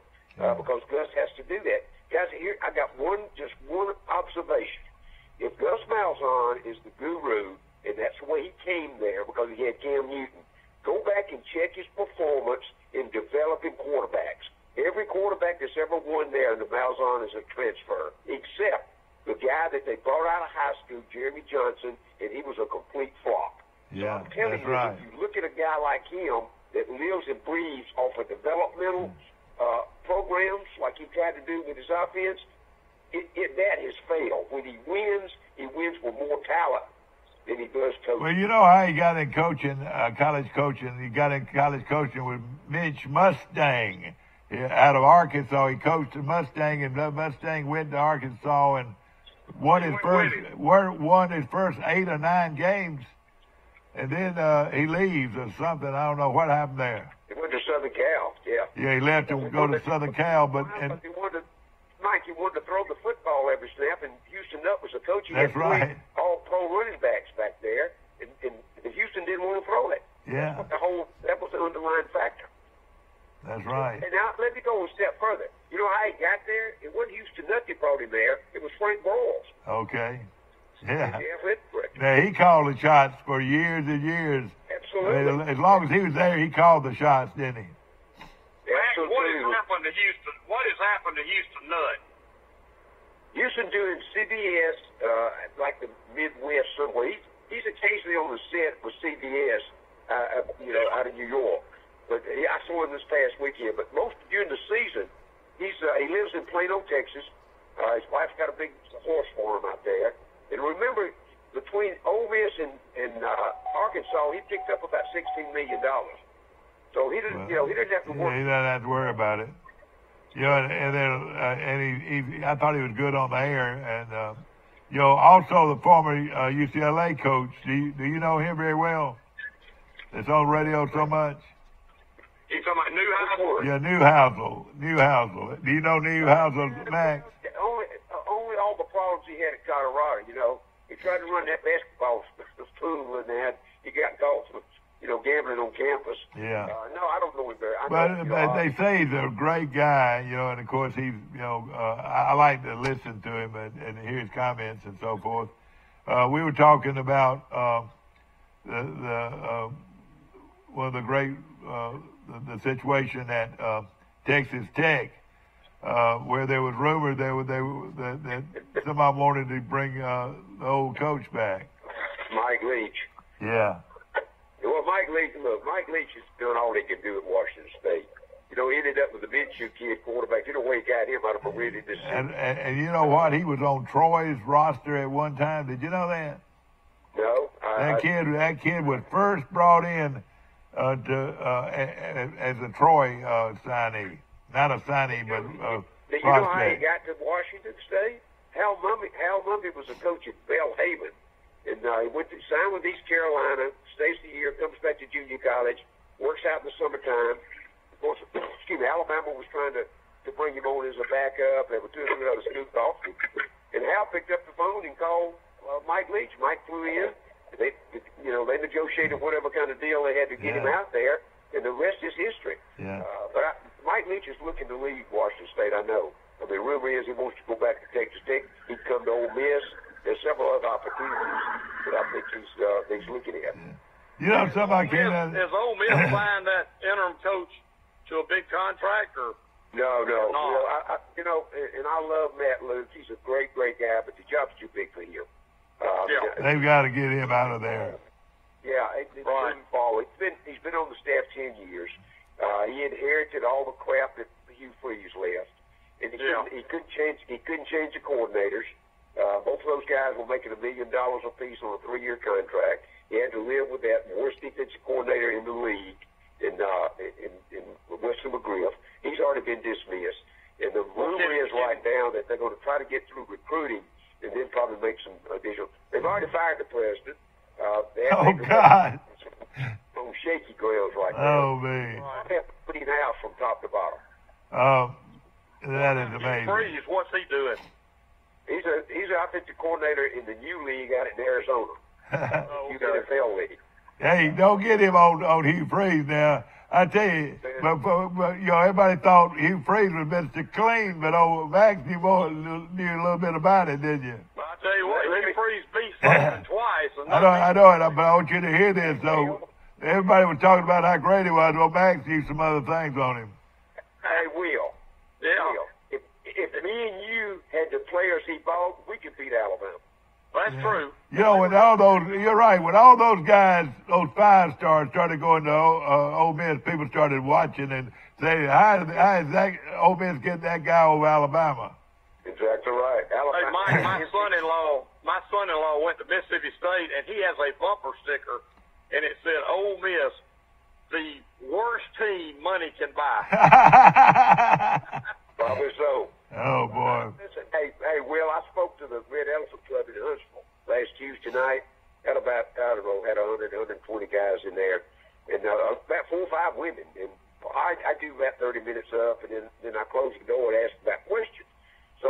because Gus has to do that. Guys, here I got just one observation. If Gus Malzahn is the guru, and that's the way he came there because he had Cam Newton, go back and check his performance in developing quarterbacks. Every quarterback that's ever won there under Malzahn is a transfer, except the guy that they brought out of high school, Jeremy Johnson, and he was a complete flop. Yeah, so I'm telling you, right. if you look at a guy like him that lives and breathes off of developmental programs like he tried to do with his offense, that has failed. When he wins with more talent than he does coaching. Well, you know how he got in coaching, college coaching? He got in college coaching with Mitch Mustang out of Arkansas. He coached the Mustang, and the Mustang went to Arkansas and won his first 8 or 9 games. And then he leaves or something. I don't know what happened there. He went to Southern Cal, yeah. Yeah, he left to go to Southern Cal, but he wanted to throw the football every snap, and Houston Nutt was a coach. He That's had right. all pro running backs back there, and Houston didn't want to throw it. Yeah. That was the underlying factor. That's right. And now let me go a step further. You know how he got there? It wasn't Houston Nutt that brought him there. It was Frank Broyles. Okay. Yeah. Now, he called the shots for years and years. Absolutely. I mean, as long as he was there, he called the shots, didn't he? Mac, what has happened to Houston? What has happened to Houston Nutt? Houston doing CBS, like the Midwest somewhere. He's occasionally on the set with CBS, out of New York. But I saw him this past weekend. But most during the season, he lives in Plano, Texas. His wife's got a big horse farm out there. And remember, between Ole Miss and Arkansas, he picked up about $16 million. So he didn't, he didn't have to work. He doesn't have to worry about it. I thought he was good on the air, and also the former UCLA coach. Do you know him very well? It's on radio so much. You talking about Newhouse? Yeah, Newhouse. Do you know Newhouse, Max? Only all the problems he had at Colorado. He tried to run that basketball school, and he got caught with, gambling on campus. Yeah. No, I don't know him very. But they say he's a great guy, and of course he's, I like to listen to him and hear his comments and so forth. We were talking about one of the great the situation at Texas Tech, where there was rumors that somebody wanted to bring the old coach back. Mike Leach. Yeah. Well, Mike Leach has done all he can do at Washington State. He ended up with the Minshew kid quarterback. You know where he got him out of a really decision. And you know what? He was on Troy's roster at one time. Did you know that? No. That kid was first brought in as a Troy signee. Not a signee, but do you know how he got to Washington State? Hal Mundy was a coach at Belhaven. And he went to sign with East Carolina, stays a year, comes back to junior college, works out in the summertime. Of course, Alabama was trying to bring him on as a backup. There were 2 or 3 others scooped off him. And Hal picked up the phone and called Mike Leach. Mike flew in. They negotiated whatever kind of deal they had to get him out there, and the rest is history. Yeah. But Mike Leach is looking to leave Washington State, I know. I mean, rumor is he wants to go back to Texas Tech. He'd come to Ole Miss. There's several other opportunities that I think he's looking at. Yeah. Somebody can't. Has Ole Miss signed that interim coach to a big contract, or? No. And I love Matt Luke. He's a great guy, but the job's too big for him. They've got to get him out of there. Yeah, it's right. He's been on the staff 10 years. He inherited all the crap that Hugh Freeze left, and he couldn't change the coordinators. Both of those guys were making $1 million apiece on a 3-year contract. He had to live with that worst defensive coordinator in the league, in Wesley McGriff. He's already been dismissed. And the rumor is right now that they're going to try to get through recruiting and then probably make some additional. They've already fired the president. God. On shaky grounds right now. Oh, man. They have to clean house from top to bottom. That is amazing. Freeze, what's he doing? He's an offensive coordinator in the U League out in Arizona. NFL League. Hey, don't get him on Hugh Freeze now. I tell you, but you know, everybody thought Hugh Freeze was Mr. Clean, but old Max, you knew a little bit about it, didn't you? Well, I tell you what, Hugh Freeze beat something twice. And I know it, but I want you to hear this, though. Everybody was talking about how great he was. Well, Max used some other things on him. Hey, Will. Yeah. Will. If me and you had the players he bought, we could beat Alabama. That's true. You know, when all those, you're right, when all those guys, those 5-stars started going to Ole Miss, people started watching and saying, how is that Ole Miss getting that guy over Alabama? Exactly right. Alabama. Hey, Mike, my son-in-law went to Mississippi State, and he has a bumper sticker, and it said, Ole Miss, the worst team money can buy. Probably so. Oh, boy. Listen, hey, Will, I spoke to the Red Elephant Club in Huntsville last Tuesday night. Had about, I don't know, had 100, 120 guys in there, and about 4 or 5 women. And I do about 30 minutes up, and then I close the door and ask about questions. So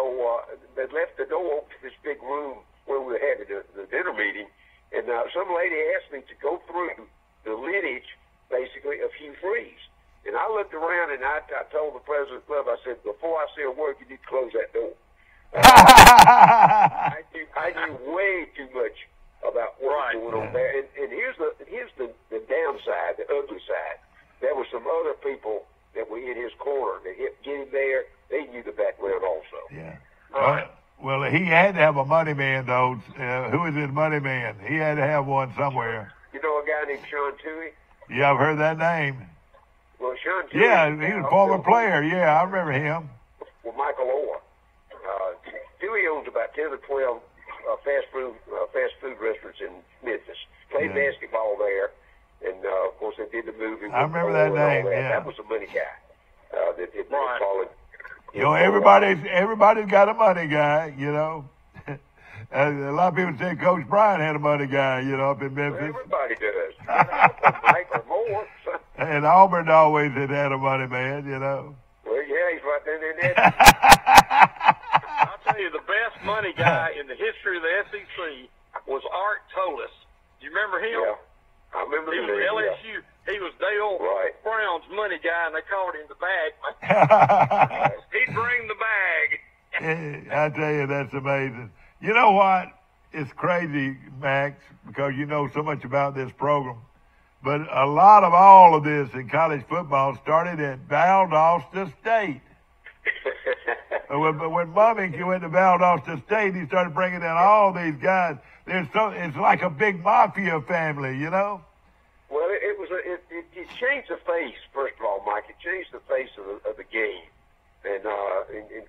they left the door open to this big room where we were having the dinner meeting, and some lady asked me to go through the lineage, basically, of Hugh Freeze. And I looked around and I told the president of the club, I said, before I say a word, you need to close that door. I knew way too much about what was going on there. And here's the downside, the ugly side. There were some other people that were in his corner that helped get him there. They knew the background also. Yeah. Well, he had to have a money man, though. Who is his money man? He had to have one somewhere. You know a guy named Sean Toohey? Yeah, I've heard that name. Well, Sean Toohey. Yeah, he was a former player. Yeah, I remember him. Well, Michael Orr. Toohey owns about 10 or 12 fast food restaurants in Memphis. Played basketball there, and of course they did the movie. I remember that name. Yeah, that was a money guy. That followed. You know, everybody's got a money guy. You know, a lot of people say Coach Bryant had a money guy. You know, up in Memphis. Everybody does. Mike or more. And Auburn always had a money man. You know. Well, yeah, he's right there in there. I'll tell you, the best money guy in the history of the SEC was Art Tolis. Do you remember him? Yeah, I remember him. He was LSU. He was Dale Brown's money guy, and they called him the bag. He'd bring the bag. I tell you, that's amazing. You know what? It's crazy, Max, because you know so much about this program. But a lot of all of this in college football started at Valdosta State. When Mommy went to Valdosta State, he started bringing in all these guys. It's like a big mafia family, you know? Well, it changed the face, first of all, Mike. It changed the face of the game. And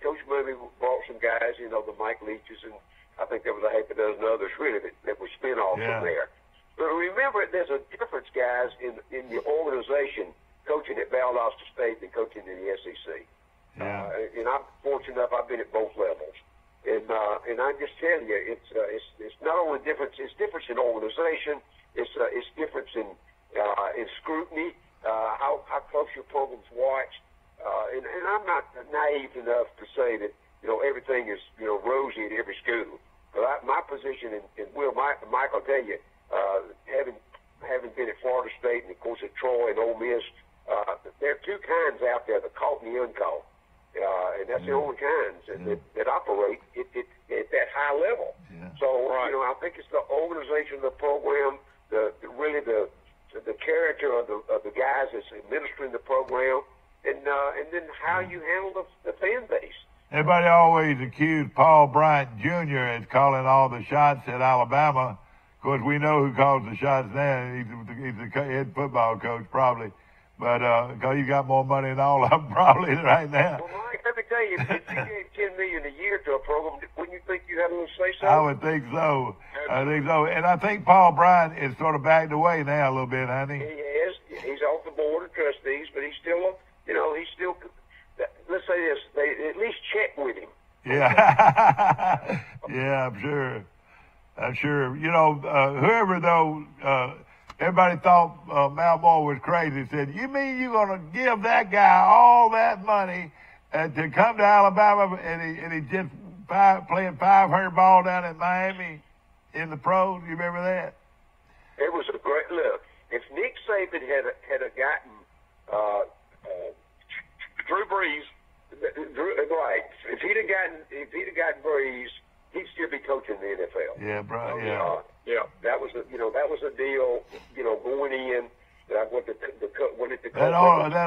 Coach Mummy brought some guys, you know, the Mike Leaches, and I think there was a half a dozen others really that were spin-offs from there. But remember, there's a difference, guys, in the organization coaching at Valdosta State than coaching in the SEC. Yeah. And I'm fortunate enough, I've been at both levels. And I'm just telling you, it's not only difference, it's difference in organization, it's difference in scrutiny, how close your program's watched. And I'm not naive enough to say that, you know, everything is, you know, rosy at every school. But my position, and Mike will tell you, having been at Florida State and, of course, at Troy and Ole Miss, there are two kinds out there, the caught and the uncaught. And that's the only kinds that operate at that high level. Yeah. So, you know, I think it's the organization of the program, the character of the guys that's administering the program, and then how you handle the fan base. Everybody always accused Paul Bryant Jr. as calling all the shots at Alabama. Of course, we know who calls the shots now. He's the head football coach, probably. But because he's got more money than all of them probably right now. Well, Mike, let me tell you, if you gave $10 million a year to a program, wouldn't you think you had a little say-so? I would think so. And I think Paul Bryant is sort of backed away now a little bit, hasn't he? He is. He's off the board of trustees, but he's still, let's say this, they at least check with him. Yeah. Yeah, I'm sure. You know, whoever, though, everybody thought Mal Moore was crazy. Said, you mean you're going to give that guy all that money to come to Alabama and he just playing 500 ball down in Miami in the pros. You remember that? It was a great look. If Nick Saban had gotten Drew Brees, right? If he'd have gotten Brees, he'd still be coaching the NFL. Yeah, bro. Yeah. That was a deal. Going in. That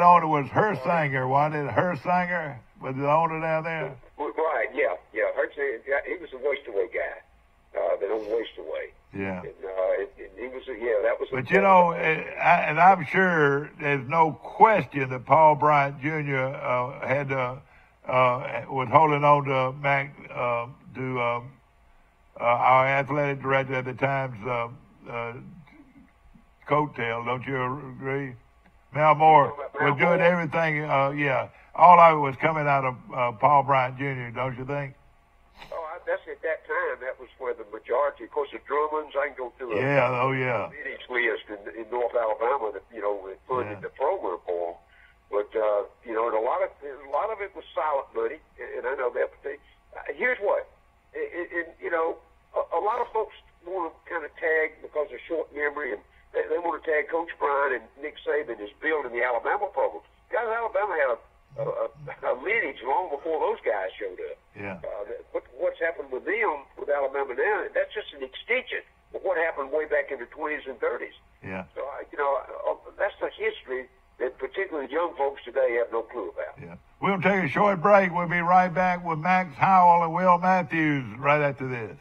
owner was Hersinger, wasn't it? Hersinger was the owner down there. Right. Yeah. Hersinger, he was a waste-away guy. They don't waste away. Yeah. And he was. That was. But and I'm sure there's no question that Paul Bryant Jr. Was holding on to Mac our athletic director at the time's coattail. Don't you agree? Mel Moore was doing everything. All of it was coming out of Paul Bryant Jr. Don't you think? That's at that time. That was where the majority, of course, the Drummonds. I can go through a lineage list in North Alabama that funded the program for them. But and a lot of it was silent money, and I know that. But here's what, a lot of folks want to kind of tag because of short memory, and they want to tag Coach Bryant and Nick Saban as building the Alabama program. Guys, Alabama had a lineage long before those guys showed up. Yeah. What's happened with them, with Alabama now, that's just an extension of what happened way back in the 20s and 30s. Yeah. So, that's the history that particularly young folks today have no clue about. Yeah. We'll take a short break. We'll be right back with Max Howell and Will Matthews right after this.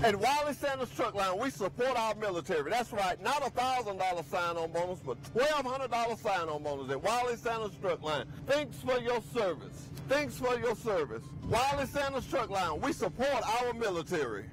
At Wiley Sanders Truck Line, we support our military. That's right, not $1,000 sign-on bonus, but $1,200 sign-on bonus at Wiley Sanders Truck Line. Thanks for your service. Thanks for your service. Wiley Sanders Truck Line, we support our military.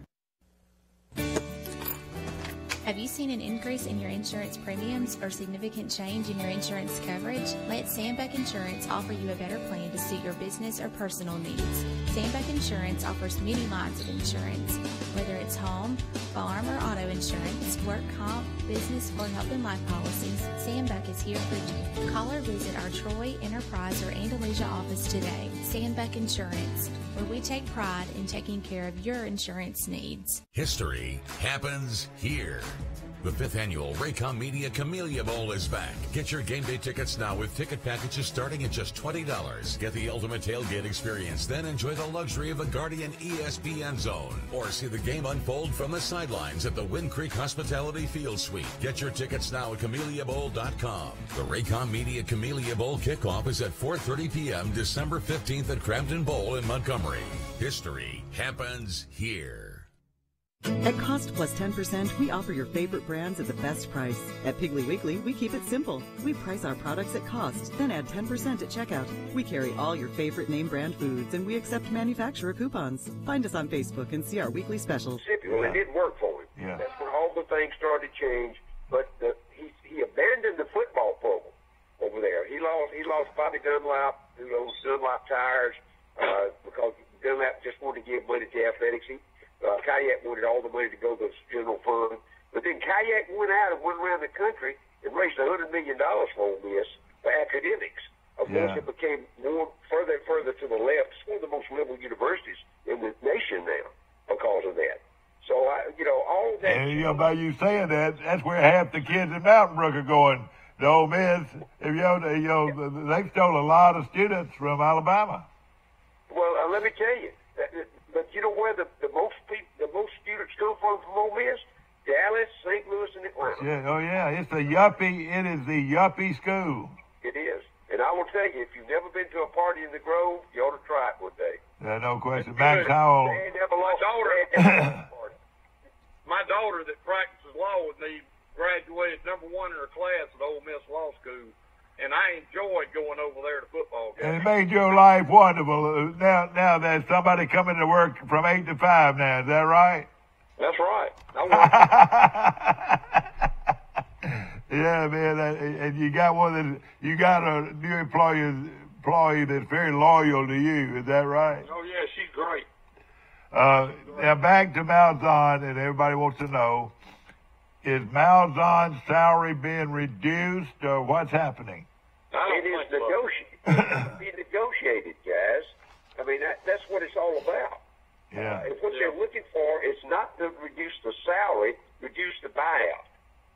Have you seen an increase in your insurance premiums or significant change in your insurance coverage? Let Sandbeck Insurance offer you a better plan to suit your business or personal needs. Sandbeck Insurance offers many lines of insurance, whether it's home, farm, or auto insurance, work comp, business, or health and life policies. Sandbeck is here for you. Call or visit our Troy, Enterprise, or Andalusia office today. Sandbeck Insurance, where we take pride in taking care of your insurance needs. History happens here. The 5th annual Raycom Media Camellia Bowl is back. Get your game day tickets now with ticket packages starting at just $20. Get the ultimate tailgate experience, then enjoy the luxury of a Guardian ESPN zone. Or see the game unfold from the sidelines at the Wind Creek Hospitality Field Suite. Get your tickets now at CameliaBowl.com. The Raycom Media Camellia Bowl kickoff is at 4:30 p.m. December 15th at Crampton Bowl in Montgomery. History happens here. At Cost Plus 10%, we offer your favorite brands at the best price. At Piggly Wiggly, we keep it simple. We price our products at cost, then add 10% at checkout. We carry all your favorite name brand foods, and we accept manufacturer coupons. Find us on Facebook and see our weekly specials. Well, it didn't work for him. Yeah. That's when all the things started to change. But he abandoned the football program over there. He lost Bobby Dunlap, who owns Dunlap Tires, because Dunlap just wanted to give money to athletics. Kayak wanted all the money to go to the general fund. But then Kayak went out and went around the country and raised $100 million for Ole Miss for academics. Of course, it became more further and further to the left. It's one of the most liberal universities in the nation now because of that. So, all of that. And, by you saying that, that's where half the kids in Mountain Brook are going. The Ole Miss, they've stolen a lot of students from Alabama. Well, let me tell you. But you know where the most students come from Ole Miss? Dallas, St. Louis, and Atlanta. Yeah, it's the yuppie. It is the yuppie school. It is, and I will tell you, if you've never been to a party in the Grove, you ought to try it one day. No question. Max Howell. My daughter that practices law with me graduated #1 in her class at Ole Miss Law School. And I enjoyed going over there to football games. And it made your life wonderful. Now there's somebody coming to work from 8 to 5 now. Is that right? That's right. Yeah, man. And you got a new employee that's very loyal to you. Is that right? Oh yeah, she's great. Now back to Malzahn, and everybody wants to know: is Malzahn's salary being reduced, or what's happening? It is negotiated, guys. I mean, that's what it's all about. Yeah. And what they're looking for is not to reduce the salary, reduce the buyout.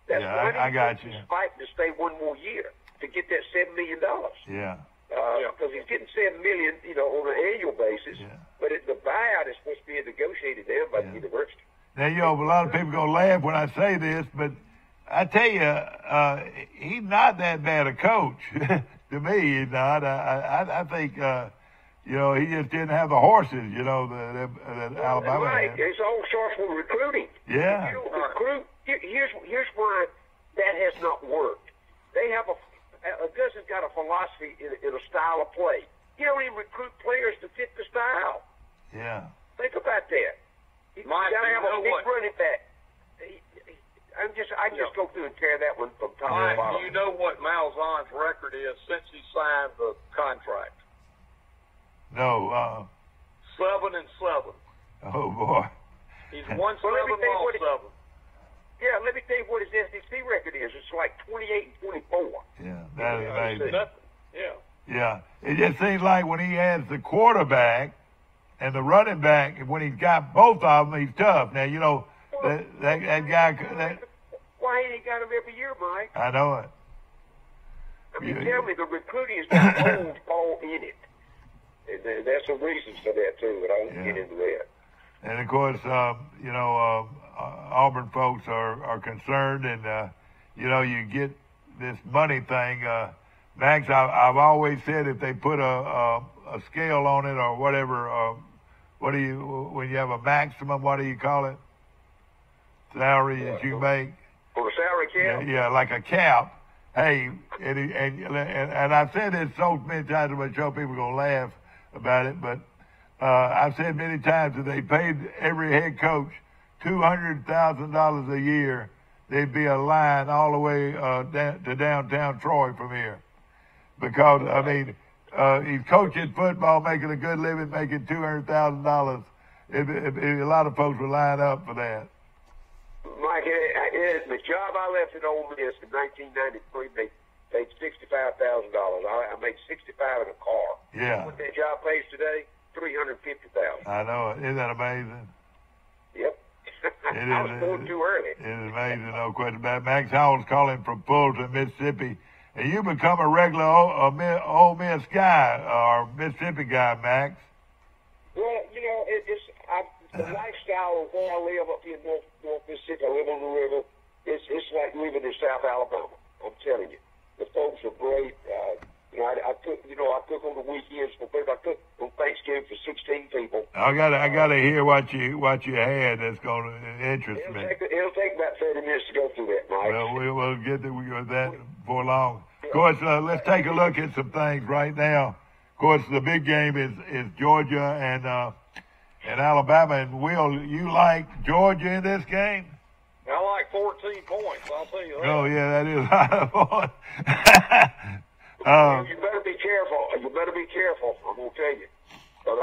That's I got you. Fighting to stay one more year to get that $7 million. Yeah. Because he's getting $7 million, on an annual basis. Yeah. But the buyout is supposed to be negotiated down by the university. Now, a lot of people gonna laugh when I say this, but I tell you, he's not that bad a coach. To me, he's not. I think, he just didn't have the horses, that Alabama right. had. It's all starts with recruiting. Yeah. If you don't recruit, here's why that has not worked. They have Augusta's got a philosophy in a style of play. You don't even recruit players to fit the style. Yeah. Think about that. You got to have a big running back. I just go through and tear that one from top to bottom. Do you know what Malzahn's record is since he signed the contract? No. 7-7. Oh boy. He's won 7, lost 7. Yeah, let me tell you what his SEC record is. It's like 28-24. Yeah, that is amazing. Yeah. It just seems like when he has the quarterback and the running back, when he's got both of them, he's tough. Now, that guy. Why ain't he got him every year, Mike? I know it. I mean, tell me the recruiting is got old all in it. And there's some reasons for that, too, but I won't get into that. And, of course, Auburn folks are concerned, and, you get this money thing. Max, I've always said if they put a scale on it or whatever, when you have a maximum, what do you call it? Salary that you make. For a salary cap? Yeah, like a cap. Hey, and I've said this so many times, I'm sure people are going to laugh about it, but I've said many times that they paid every head coach $200,000 a year, there'd be a line all the way to downtown Troy from here. Because, I mean, he's coaching football, making a good living, making $200,000. A lot of folks would line up for that. Mike, the job I left at Ole Miss in 1993, they paid $65,000. I made $65,000 in a car. Yeah. What that job pays today? $350,000. I know it. Isn't that amazing? Yep. I was born too early. It is amazing, no question about it. Max Howell's calling from Fulton, Mississippi. And you become a regular Ole Miss guy or Mississippi guy, Max. Well, the lifestyle of where I live up here in North Mississippi, I live on the river. It's like living in South Alabama. I'm telling you, the folks are great. I cook on the weekends for people. I cook on Thanksgiving for 16 people. I gotta hear what you had. That's going to interest me. It'll take about 30 minutes to go through that, Mike. Well, we'll get to that before long. Of course, let's take a look at some things right now. Of course, the big game is Georgia and Alabama. And Will, you like Georgia in this game? I like 14 points. I'll tell you that. Oh yeah, that is a lot of points. You better be careful. I'm gonna tell you. But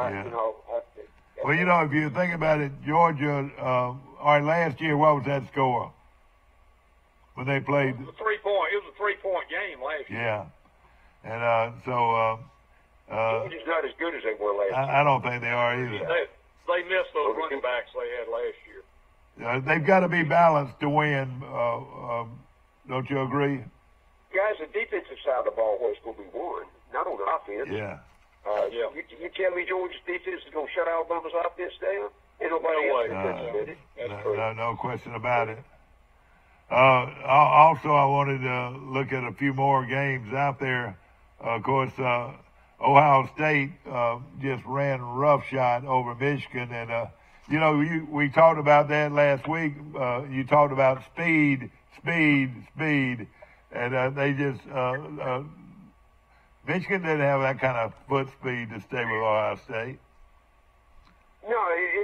Well, if you think about it, Georgia. All right, last year, what was that score when they played? It was a 3-point game last year. Yeah, and Georgia's not as good as they were last year. I don't think they are either. They missed those running backs they had last year. They've got to be balanced to win. Don't you agree? Guys, the defensive side of the ball was going to be won, not on the offense. Yeah. You tell me Georgia's defense is going to shut Alabama's offense down? Ain't nobody else no question about it. Also, I wanted to look at a few more games out there. Of course, Ohio State just ran roughshod over Michigan, and we talked about that last week. You talked about speed, and they just Michigan didn't have that kind of foot speed to stay with Ohio State. No,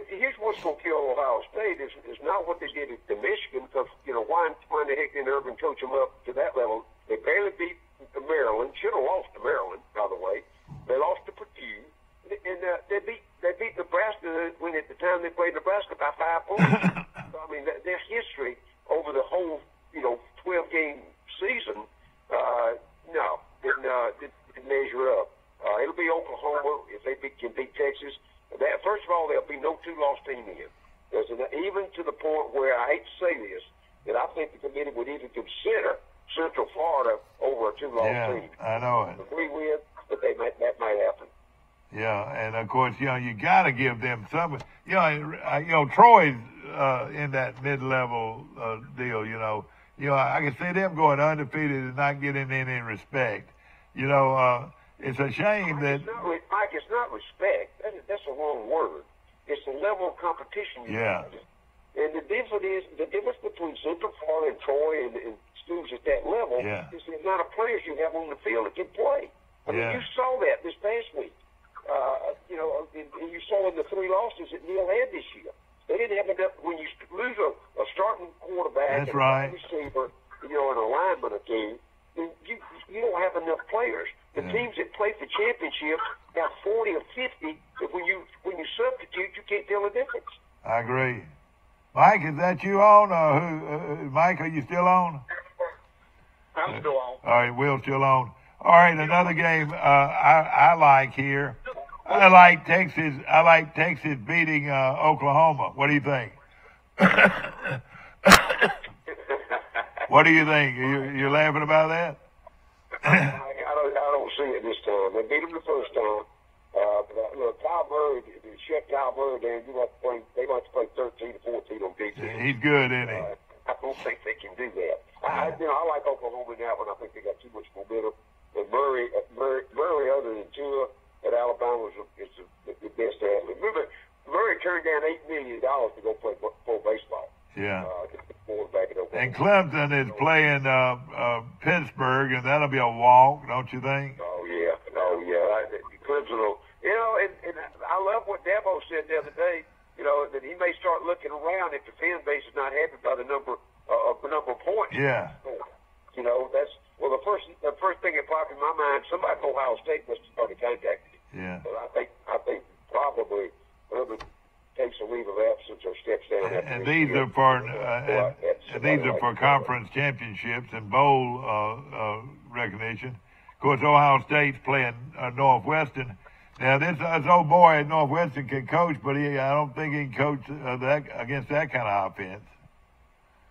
here's what's going to kill Ohio State is not what they did to Michigan, because why the heck didn't Urban coach them up to that level? They barely beat Maryland. Should have lost to Maryland, by the way. They lost to Purdue, and they beat Nebraska when at the time they played Nebraska by 5 points. So, I mean, their history over the whole 12-game season, didn't measure up. It'll be Oklahoma. If they can beat Texas. That, first of all, there'll be no two-loss team in. Even to the point where, I hate to say this, that I think the committee would even consider Central Florida over a two-loss team. I know it. We win, but that might happen. Yeah, and of course, you got to give them some. Troy's in that mid-level deal. I can see them going undefeated and not getting any respect. It's a shame that Mike, it's not respect. That's a wrong word. It's the level of competition. And the difference between Central Florida and Troy and schools at that level is the amount of players you have on the field that can play. I mean, you saw that this past week. And you saw in the 3 losses that Neal had this year. They didn't have enough. When you lose a starting quarterback, that's right, a receiver, and a lineman or two, then you don't have enough players. The teams that play for championships have 40 or 50. But when you substitute, you can't tell the difference. I agree. Mike, is that you on? Or Mike, are you still on? I'm still on. All right, Will's still on. All right, another game I like here. I like Texas beating Oklahoma. What do you think? What do you think? You're laughing about that? I don't see it this time. They beat them the first time. Look, Kyle Murray, shut Kyle Murray down. They like to play 13 to 14 on defense. He's good, isn't he? I don't think they can do that. I like Oklahoma in that one. I think they got too much momentum. But Murray, other than Tua at Alabama, is the best athlete. Remember, Murray turned down $8 million to go play pro baseball. Yeah. And Clemson is playing Pittsburgh, and that'll be a walk, don't you think? Oh yeah. Clemson will. And I love what Dabo said the other day. That he may start looking around if the fan base is not happy by the number of points. Yeah. That's the first thing that popped in my mind. Somebody from Ohio State must have started contacting him. Yeah. But I think probably Urban takes a leave of absence or steps down. And these are for conference championships and bowl recognition. Of course, Ohio State's playing Northwestern. Now, this old boy at Northwestern can coach, but I don't think he can coach against that kind of offense.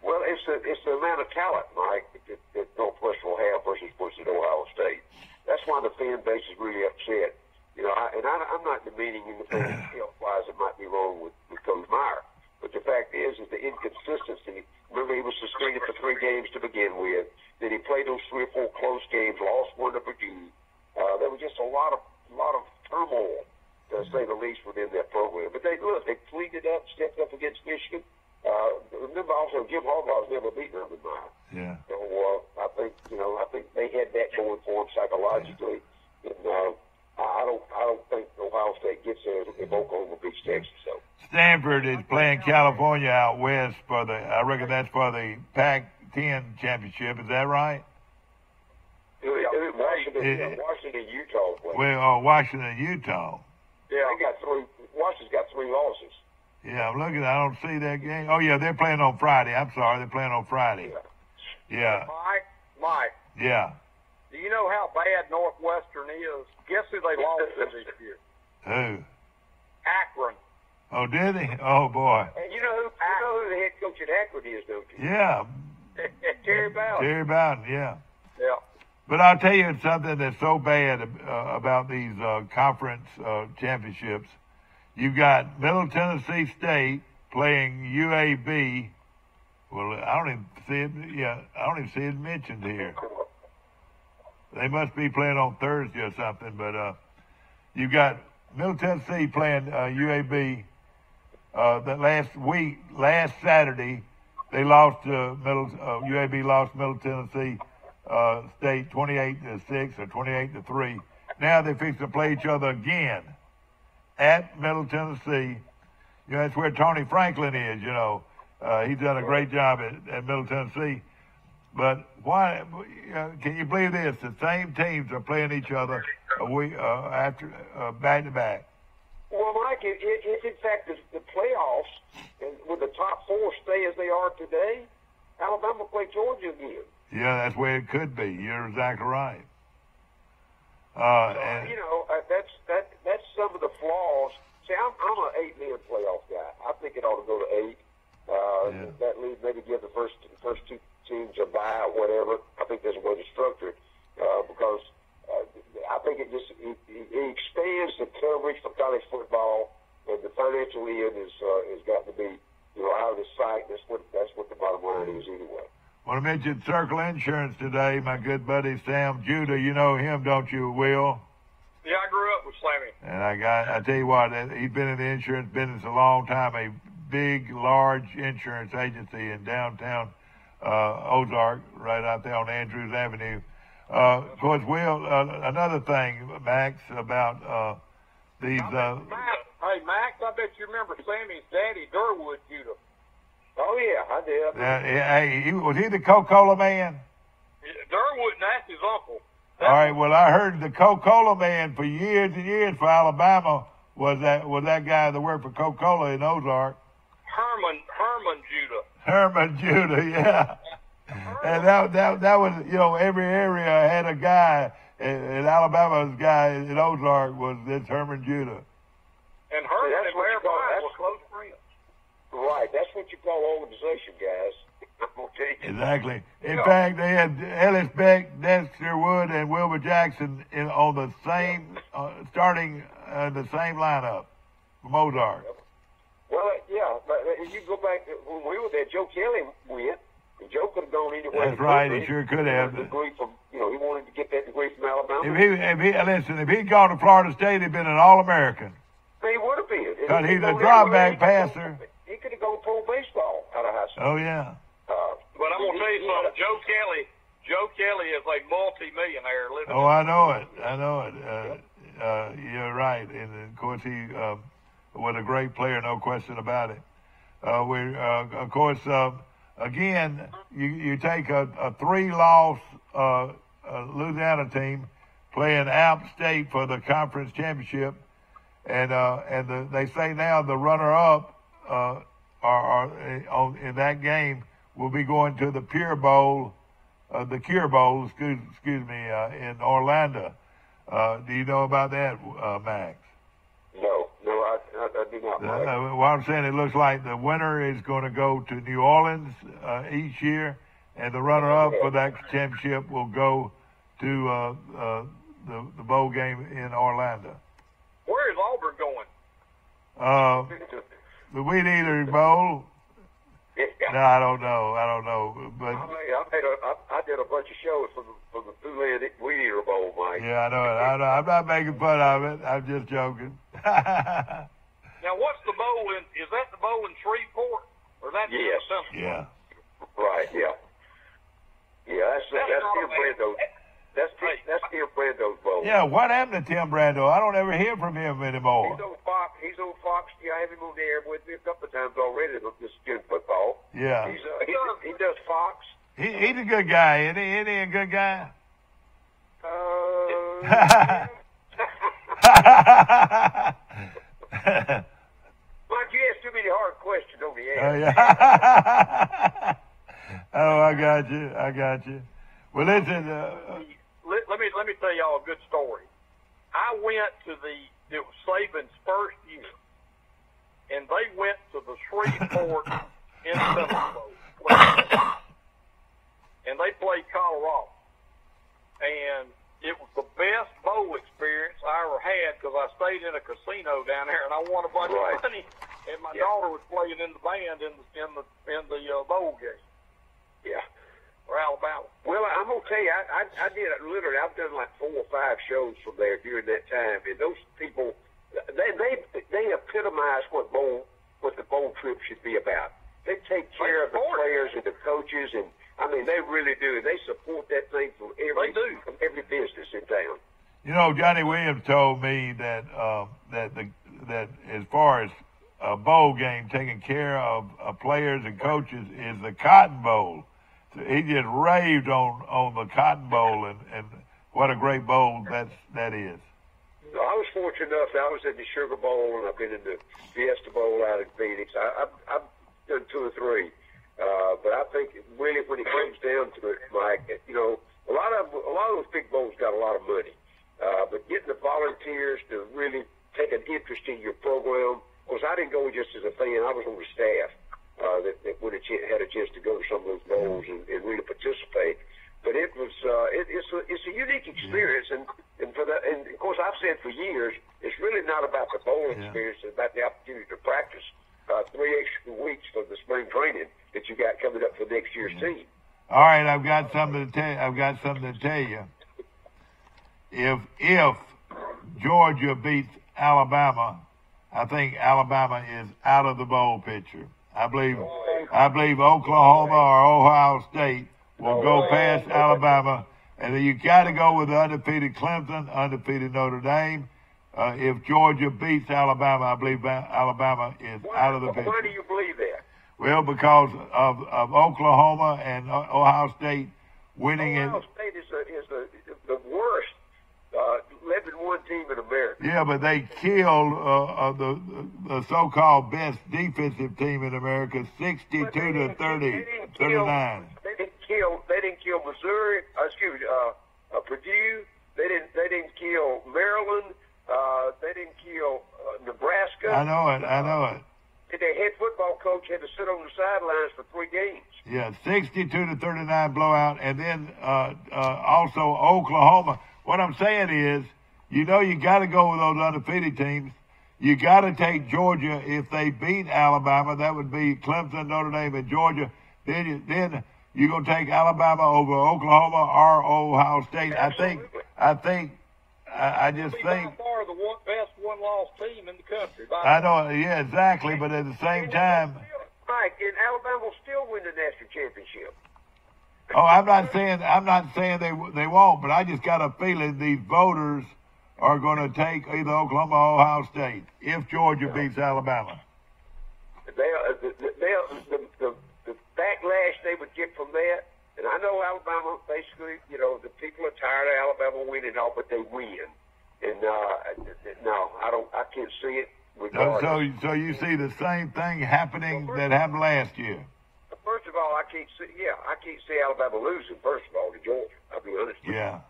Well, it's the amount of talent, Mike, that Northwestern will have versus Ohio State. That's why the fan base is really upset. I'm not demeaning anything health-wise that might be wrong with Coach Meyer. But the fact is the inconsistency. Remember, he was suspended for 3 games to begin with. Then he played those 3 or 4 close games, lost one to Purdue. There was just a lot of turmoil, to say the least, within that program. But they cleaned it up, stepped up against Michigan. Remember also, Jim Harbaugh's never beaten Urban Meyer. Yeah. So I think they had that going for them psychologically. And I don't think Ohio State gets there if Oklahoma beats Texas. So Stanford is playing California out west I reckon that's for the Pac-10 championship. Is that right? Washington, Utah. Washington, Utah. Yeah, Washington's got 3 losses. Yeah, I'm looking. I don't see that game. Oh yeah, they're playing on Friday. I'm sorry, they're playing on Friday. Yeah. Mike. Yeah. Do you know how bad Northwestern is? Guess who they lost to this year? Who? Akron. Oh, did he? Oh, boy. And you know who the head coach at Akron is, don't you? Yeah. Terry Bowden. Terry Bowden, yeah. Yeah. But I'll tell you something that's so bad about these conference championships. You've got Middle Tennessee State playing UAB. Well, I don't even see it. Yeah, I don't even see it mentioned here. They must be playing on Thursday or something. But you got Middle Tennessee playing UAB. Last Saturday, they lost to UAB lost Middle Tennessee State 28-6 or 28-3. Now they fix to play each other again at Middle Tennessee. That's where Tony Franklin is. He's done a great job at Middle Tennessee. But why? Can you believe this? The same teams are playing each other after back to back. Well, Mike, if in fact the playoffs and with the top 4 stay as they are today, Alabama will play Georgia again. Yeah, that's where it could be. You're exactly right. That's some of the flaws. See, I'm an 8-man playoff guy. I think it ought to go to 8. That league maybe give the first two teams a bye or whatever. I think there's a way to structure it because I think it expands the coverage for college football, and the financial end has got to be out of the sight. That's what the bottom line is anyway. Well, I mentioned Circle Insurance today. My good buddy Sam Judah, you know him, don't you, Will? Yeah, I grew up with Slammy. And I tell you what, he's been in the insurance business a long time. A big, large insurance agency in downtown Ozark, right out there on Andrews Avenue. Of course, Will, another thing, Max, about these. Hey, Max, I bet you remember Sammy's daddy, Durwood Judah. Oh yeah, I did. Was he the Coca-Cola man? Durwood, and that's his uncle. All right. Well, I heard the Coca-Cola man for years and years for Alabama was that guy that worked for Coca-Cola in Ozark. Herman Judah. Herman Judah, yeah. And that was, every area had a guy. And Alabama's guy in Ozark was this Herman Judah. And Herman and Larry Bryant were close friends. Right. That's what you call organization, guys. Okay. Exactly. In fact, they had Ellis Beck, Dexter Wood, and Wilbur Jackson on the same, starting the same lineup from Ozark. Well, yeah, but you go back when we were there. Joe Kelly went, and Joe could have gone anywhere. That's right. He sure could have. Degree from, he wanted to get that degree from Alabama. If he'd gone to Florida State, he'd been an All-American. He would have been. Because he's a drop-back passer. He could have gone pro baseball out of high school. Oh yeah. But I'm gonna tell you something. Joe Kelly is a multi-millionaire living. Oh, I know it. You're right, and of course he was a great player, no question about it. Of course, again, you take a 3-loss Louisiana team playing App State for the conference championship, and they say now the runner-up in that game will be going to the Cure Bowl, in Orlando. Do you know about that, Max? No, I do not. Well, I'm saying it looks like the winner is going to go to New Orleans each year, and the runner-up for that championship will go to the bowl game in Orlando. Where is Auburn going? The Weed Eater Bowl. No, I don't know. But I did a bunch of shows for the Tulane Weed Eater Bowl, Mike. Yeah, I know it. I'm not making fun of it. I'm just joking. Now, what's the bowl in? Is that the bowl in Shreveport, or that? Yes. Yeah. Right. Yeah. Yeah. That's Tim Brando's. That's Tim Brando's bowl. Yeah. What happened to Tim Brando? I don't ever hear from him anymore. He's on Fox. Yeah, I have him on the air with me a couple of times already. This good football. Yeah. He does Fox. He's a good guy. Isn't he a good guy? Mike, you ask too many hard questions on the air. Yeah. Oh, I got you. Well, listen. Let me tell y'all a good story. I went to it was Saban's first year, and they went to the Shreveport Independence Bowl, and they played Colorado, and it was the best bowl experience I ever had because I stayed in a casino down there, and I won a bunch of money, and my daughter was playing in the band in the bowl game. Yeah. For Alabama. Well, I'm gonna tell you, I did it literally. I've done like 4 or 5 shows from there during that time, and those people, they epitomize what the bowl trip should be about. They take care of the players and the coaches, and I mean they really do. They support that thing from every business in town. You know, Johnny Williams told me that that as far as a bowl game, taking care of players and coaches is the Cotton Bowl. He just raved on the Cotton Bowl and what a great bowl that is. I was fortunate enough. I was in the Sugar Bowl and I've been in the Fiesta Bowl out in Phoenix. I've done 2 or 3, but I think really when it comes down to it, Mike, a lot of those big bowls got a lot of money, but getting the volunteers to really take an interest in your program. Of course, I didn't go just as a fan. I was on the staff that would have had a chance to go to some of those bowls and really participate. But it was it's a unique experience, and of course I've said for years it's really not about the bowl experience; it's about the opportunity to practice 3 extra weeks for the spring training that you got coming up for next year's team. All right, I've got something to tell you. If Georgia beats Alabama, I think Alabama is out of the bowl picture. I believe Oklahoma or Ohio State will go past Alabama, and then you got to go with the undefeated Clemson, undefeated Notre Dame. If Georgia beats Alabama, I believe Alabama is out of the picture. Why do you believe that? Well, because of Oklahoma and Ohio State winning. Ohio State is the worst 11-1 team in America. Yeah, but they killed the so-called best defensive team in America, 62 to 39. They didn't kill Missouri. Purdue. They didn't kill Maryland. They didn't kill Nebraska. I know it. Their head football coach had to sit on the sidelines for 3 games. Yeah, 62 to 39 blowout, and then also Oklahoma. What I'm saying is, you got to go with those undefeated teams. You got to take Georgia if they beat Alabama. That would be Clemson, Notre Dame, and Georgia. Then you're gonna take Alabama over Oklahoma or Ohio State. Absolutely. I just think. By far the best one-loss team in the country. I know, yeah, exactly. But at the same time, Mike, and Alabama will still win the national championship. Oh, I'm not saying they won't, but I just got a feeling these voters are going to take either Oklahoma or Ohio State if Georgia beats Alabama. The backlash they would get from that, and I know Alabama, basically, the people are tired of Alabama winning all, but they win. And no, I can't see it. So you see the same thing happening that happened last year. First of all, I can't see Alabama losing, first of all, to Georgia. I'll be honest with you. Yeah.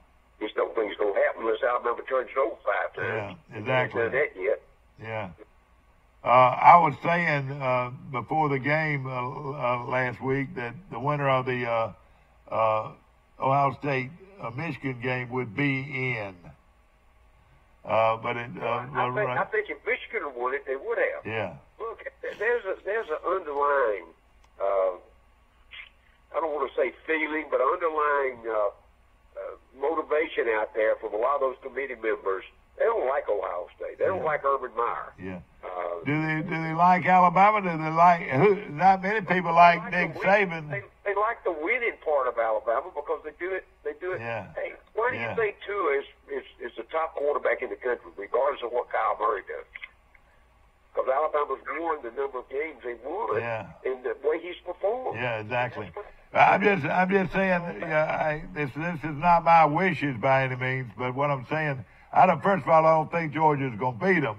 Just don't think it's going to happen unless Alabama turns it over 5 times. Yeah, exactly. Haven't done that yet. Yeah. I was saying before the game last week that the winner of the Ohio State-Michigan game would be in. I think if Michigan had won it, they would have. Yeah. Look, there's an underlying, I don't want to say feeling, but underlying motivation out there from a lot of those committee members. They don't like Ohio State. They don't like Urban Meyer. Yeah. Do they like Alabama? Do they like not many people like Nick Saban. They like the winning part of Alabama because they do it. Yeah. Hey, why do you think Tua is the top quarterback in the country, regardless of what Kyle Murray does? Because Alabama's won the number of games they won, and the way he's performed. Yeah, exactly. I'm just saying. This is not my wishes by any means, but what I'm saying. First of all, I don't think Georgia's going to beat them,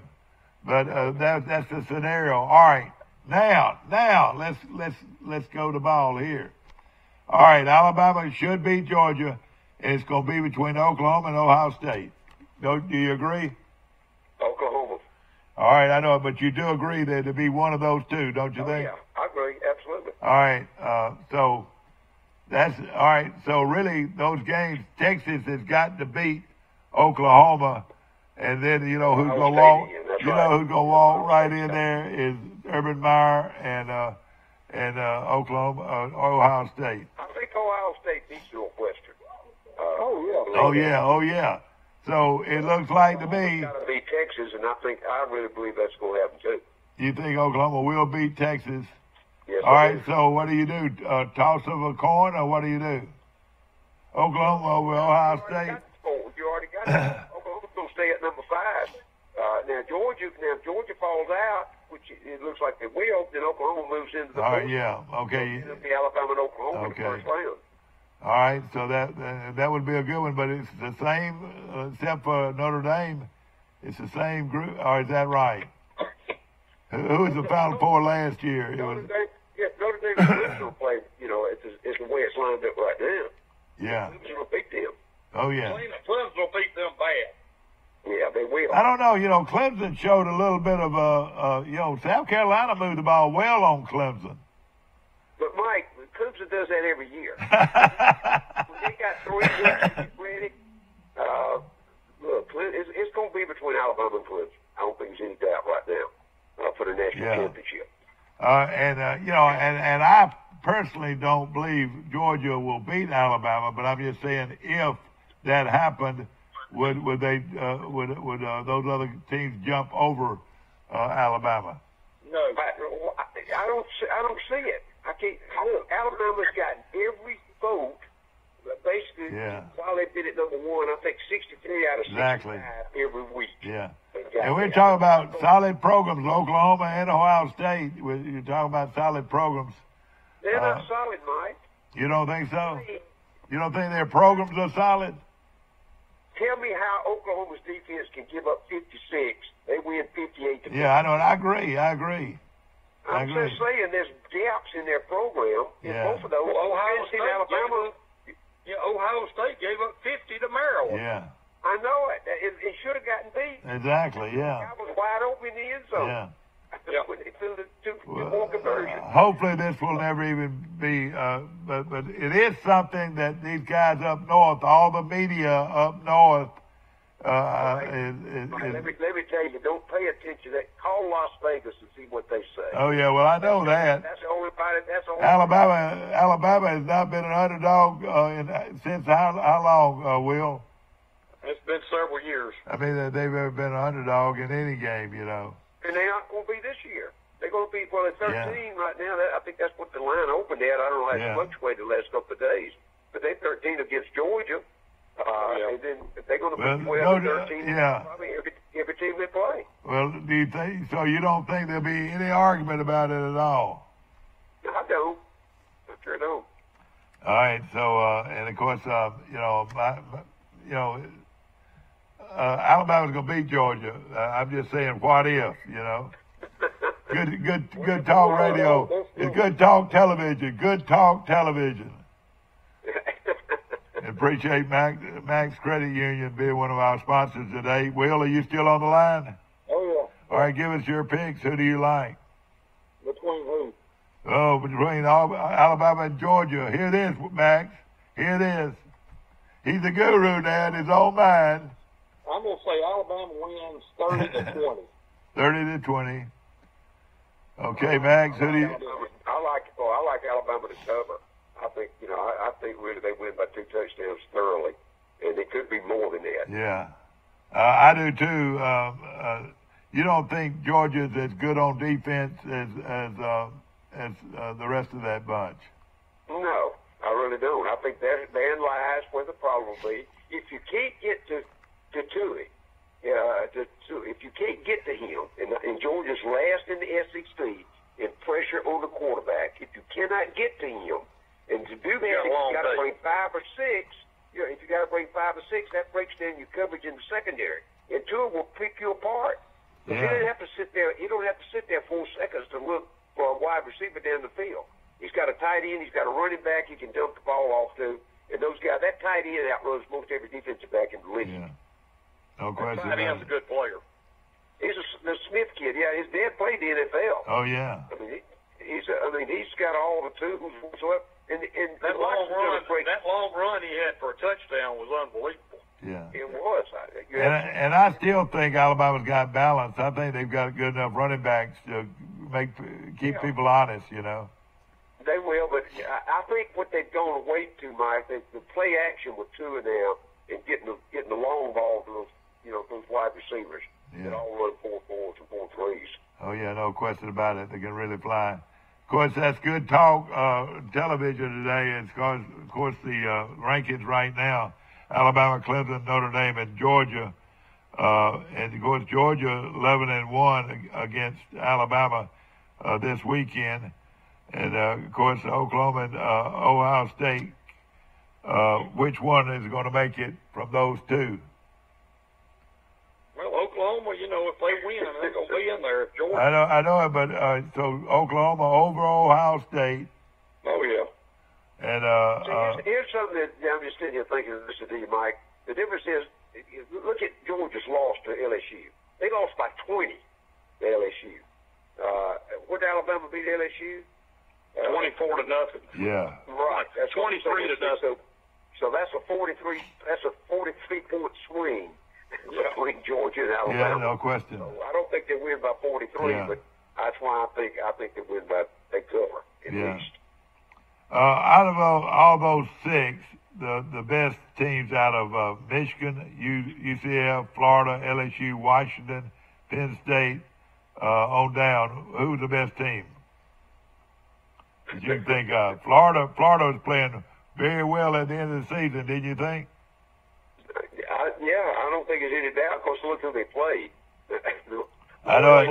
but that's the scenario. All right, now let's go to ball here. All right, Alabama should beat Georgia, and it's going to be between Oklahoma and Ohio State. Do you agree? Oklahoma. All right, I know, but you do agree that it'd be one of those two, don't you think? Yeah, I agree, absolutely. All right, so that's all right. So really, those games, Texas has got to beat Oklahoma, and then who's gonna walk. Who's gonna walk right in there is Urban Meyer and Oklahoma, Ohio State. I think Ohio State beats Northwestern. Oh yeah. So it looks like to me. It's got to beat Texas, and I really believe that's going to happen too. You think Oklahoma will beat Texas? Yes. All right. So what do you do? Toss of a coin, or what do you do? Oklahoma over Ohio State. You already got it. Oklahoma's going to stay at number 5. Now if Georgia falls out, which it looks like they will, then Oklahoma moves into the. All right. Yeah. Okay. It'll be Alabama and Oklahoma in the first round. All right, so that would be a good one, but it's the same, except for Notre Dame. It's the same group, or is that right? Who was the Final Four last year? Notre Dame's original play, it's the way it's lined up right now. Yeah. Clemson will beat them. Oh, yeah. Clemson will beat them bad. Yeah, they will. I don't know. Clemson showed a little bit of South Carolina moved the ball well on Clemson. But Mike, Clemson does that every year. When they got 3 weeks to get ready, look, it's going to be between Alabama and Clemson. I don't think there's any doubt right now for the national championship. And I personally don't believe Georgia will beat Alabama, but I'm just saying if that happened, would those other teams jump over Alabama? No, I don't see it. I can't. Look, Alabama's got every vote. Basically, while they've been at number 1, I think 63 out of 65 every week. Yeah. And we're talking about solid programs, Oklahoma and Ohio State. You're talking about solid programs. They're not solid, Mike. You don't think so? You don't think their programs are solid? Tell me how Oklahoma's defense can give up 56. They win 58 to 50. Yeah, I know. I agree. I'm just saying there's gaps in their program in both of those. Well, Ohio State gave up 50 to Maryland. Yeah. I know it. It should have gotten beat. Exactly, yeah. I was wide open in the end zone. Yeah. When they threw the two-point conversion. Hopefully this will never even be, but it is something that these guys up north, all the media up north, Let me tell you, don't pay attention. Call Las Vegas and see what they say. Oh yeah, well I know that. That's the only party. That's the only. Alabama has not been an underdog since how long, Will? It's been several years. I mean, they've ever been an underdog in any game, And they're not going to be this year. They're going to be, well, they're 13 right now. I think that's what the line opened at. I don't know how it's fluctuated the last couple of days. But they're 13 against Georgia. And then they're going to be 12 13 probably every team they play. Well, do you think, so you don't think there'll be any argument about it at all? I don't. I sure don't. All right, so, and of course, Alabama's going to beat Georgia. I'm just saying, what if, Good talk radio. It's good talk television. Good talk television. And appreciate Max Credit Union being one of our sponsors today. Will, are you still on the line? Oh, yeah. All right, give us your picks. Who do you like? Between who? Oh, between Alabama and Georgia. Here it is, Max. Here it is. He's the guru now in his own mind. I'm going to say Alabama wins 30 to 20. 30 to 20. Okay, Max, who do you... I like Alabama to cover. I think, I think really they win by 2 touchdowns thoroughly. And it could be more than that. Yeah. I do too. You don't think Georgia's as good on defense as the rest of that bunch? No, I really don't. I think therein lies where the problem will be. If you can't get to Tui, if you can't get to him, and Georgia's last in the SEC in pressure on the quarterback, if you cannot get to him, and to do that, if you got to bring 5 or 6, if you got to bring 5 or 6, that breaks down your coverage in the secondary, and Tua will pick you apart. But you don't have to sit there. You don't have to sit there 4 seconds to look for a wide receiver down the field. He's got a tight end. He's got a running back. He can dump the ball off to, and those guys. That tight end outruns most every defensive back in the league. Yeah. No question. Tight end's a good player. He's the Smith kid. Yeah, his dad played the NFL. Oh yeah. I mean, he's got all the tools whatsoever. And that long run he had for a touchdown was unbelievable. Yeah. It was. And I still think Alabama's got balance. I think they've got good enough running backs to keep people honest, They will, but I think what they've gone away to, Mike, the play action with Tua now and getting the long ball to those wide receivers that all run 4-4s and 4-3s. Oh yeah, no question about it. They can really fly. Of course, that's good talk television today. And of course, the rankings right now: Alabama, Clemson, Notre Dame, and Georgia. And of course, Georgia 11-1 against Alabama this weekend. And of course, Oklahoma and Ohio State. Which one is going to make it from those two? Well, Oklahoma, if they win, they're going to be in there. Georgia. I know it, but so Oklahoma over Ohio State. Oh yeah. And here's something that I'm just sitting here thinking, listen to you, Mike. The difference is look at Georgia's loss to LSU. They lost by 20 to LSU. What did Alabama beat LSU? 24-0. Yeah. Right. That's 23-0. So that's a 43 point swing between Georgia and Alabama. Yeah, no question. So I don't think they win by 43, but that's why I think they win by they cover at least. Out of all those six, the best teams out of Michigan, UCF, Florida, LSU, Washington, Penn State, on down, who's the best team? Did you think Florida was playing very well at the end of the season, did you think? I don't think there's any doubt. Of course, look who they played. I know.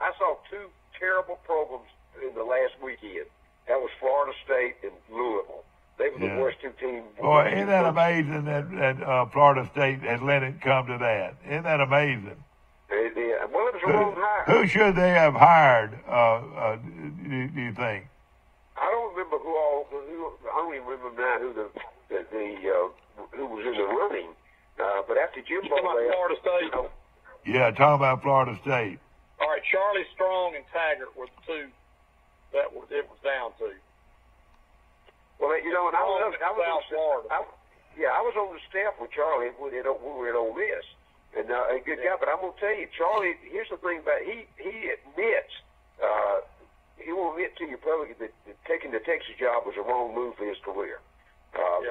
I saw two terrible programs in the last weekend. That was Florida State and Louisville. They were the worst two teams. Boy, isn't that amazing that Florida State has let it come to that? Isn't that amazing? Well, it was a wrong hire. Who should they have hired, do you think? I don't remember I don't even remember now who was in the running. But after Jimbo left, Florida State. Yeah, talking about Florida State. All right, Charlie Strong and Taggart were the two that it was down to. Well, and I was South Florida. I was on the staff with Charlie when we were at Ole Miss, and a good guy. But I'm gonna tell you, Charlie. Here's the thing about he admits he will admit to you probably that taking the Texas job was a wrong move for his career.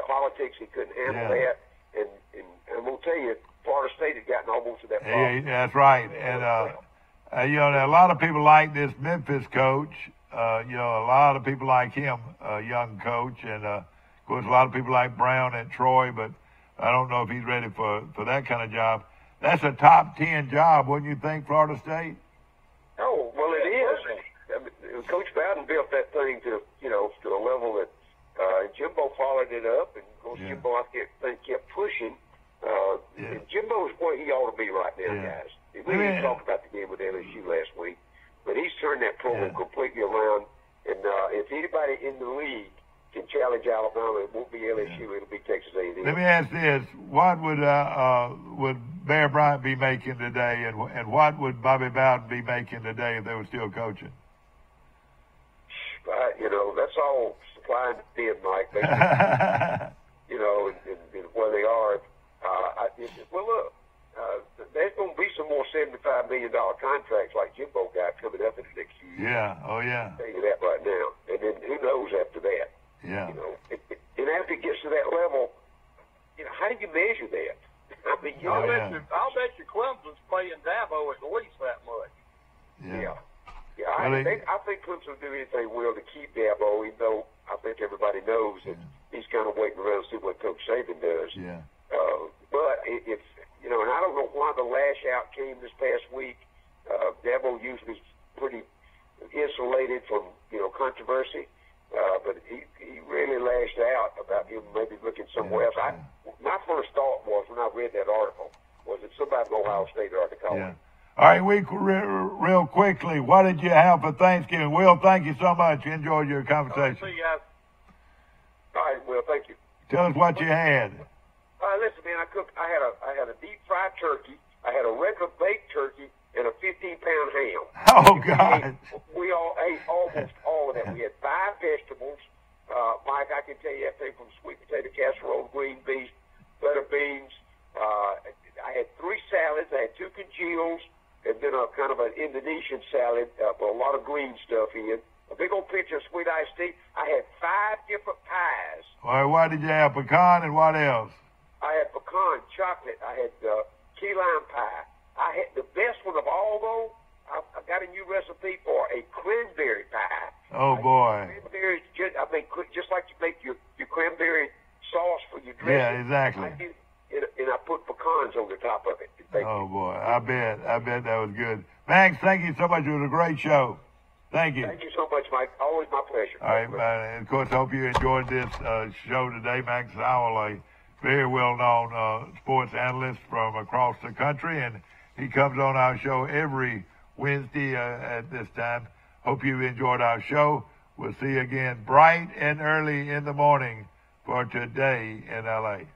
Politics, he couldn't handle that, and I'm gonna tell you, Florida State had gotten almost to that problem. Yeah, that's right, and a lot of people like this Memphis coach. A lot of people like him, young coach, and of course a lot of people like Brown at Troy, but I don't know if he's ready for that kind of job. That's a top 10 job, wouldn't you think, Florida State? Oh, well, it is. I mean, Coach Bowden built that thing to a level that Jimbo followed it up, and of course Jimbo I think kept pushing. And Jimbo's where he ought to be right now, guys. We didn't talk about the game with LSU last week, but he's turned that program completely around. And if anybody in the league can challenge Alabama, it won't be LSU; it'll be Texas A&M. Let me ask this: what would Bear Bryant be making today, and what would Bobby Bowden be making today if they were still coaching? That's all supply and demand, Mike. And where they are. There's going to be some more $75 million contracts like Jimbo got coming up in the next few years. Yeah, oh yeah. I'll tell you that right now. And then who knows after that? Yeah. And after it gets to that level, how do you measure that? I mean, I'll bet you Clemson's paying Dabo at least that much. Yeah. I think Clemson will do anything will to keep Dabo, even though I think everybody knows that he's kind of waiting around to see what Coach Saban does. Yeah. But it's and I don't know why the lash out came this past week. Dabo usually is pretty insulated from controversy, but he really lashed out about him maybe looking somewhere else. My first thought was when I read that article was that somebody from Ohio State ought to call him. All right, real quickly, what did you have for Thanksgiving? Will, thank you so much. Enjoyed your conversation. See you guys. All right, Will, thank you. Tell us what you had. Listen, man, I had a deep fried turkey. I had a regular baked turkey and a 15-pound ham. Oh God! We all ate almost all of that. We had 5 vegetables. Mike, I can tell you everything from sweet potato casserole, green beans, butter beans. I had 3 salads. I had 2 congeals, and then a kind of an Indonesian salad with a lot of green stuff in. A big old pitcher of sweet iced tea. I had 5 different pies. All right, what did you have? Pecan and what else? I had pecan, chocolate. I had key lime pie. I had the best one of all, though. I got a new recipe for a cranberry pie. Oh, boy. Cranberries, I make just like you make your cranberry sauce for your dressing. Yeah, exactly. And I put pecans on the top of it. Oh, boy. I bet that was good. Max, thank you so much. It was a great show. Thank you. Thank you so much, Mike. Always my pleasure. All right, and of course, hope you enjoyed this show today. Max Howell, a very well-known sports analyst from across the country, and he comes on our show every Wednesday at this time. Hope you enjoyed our show. We'll see you again bright and early in the morning for Today in L.A.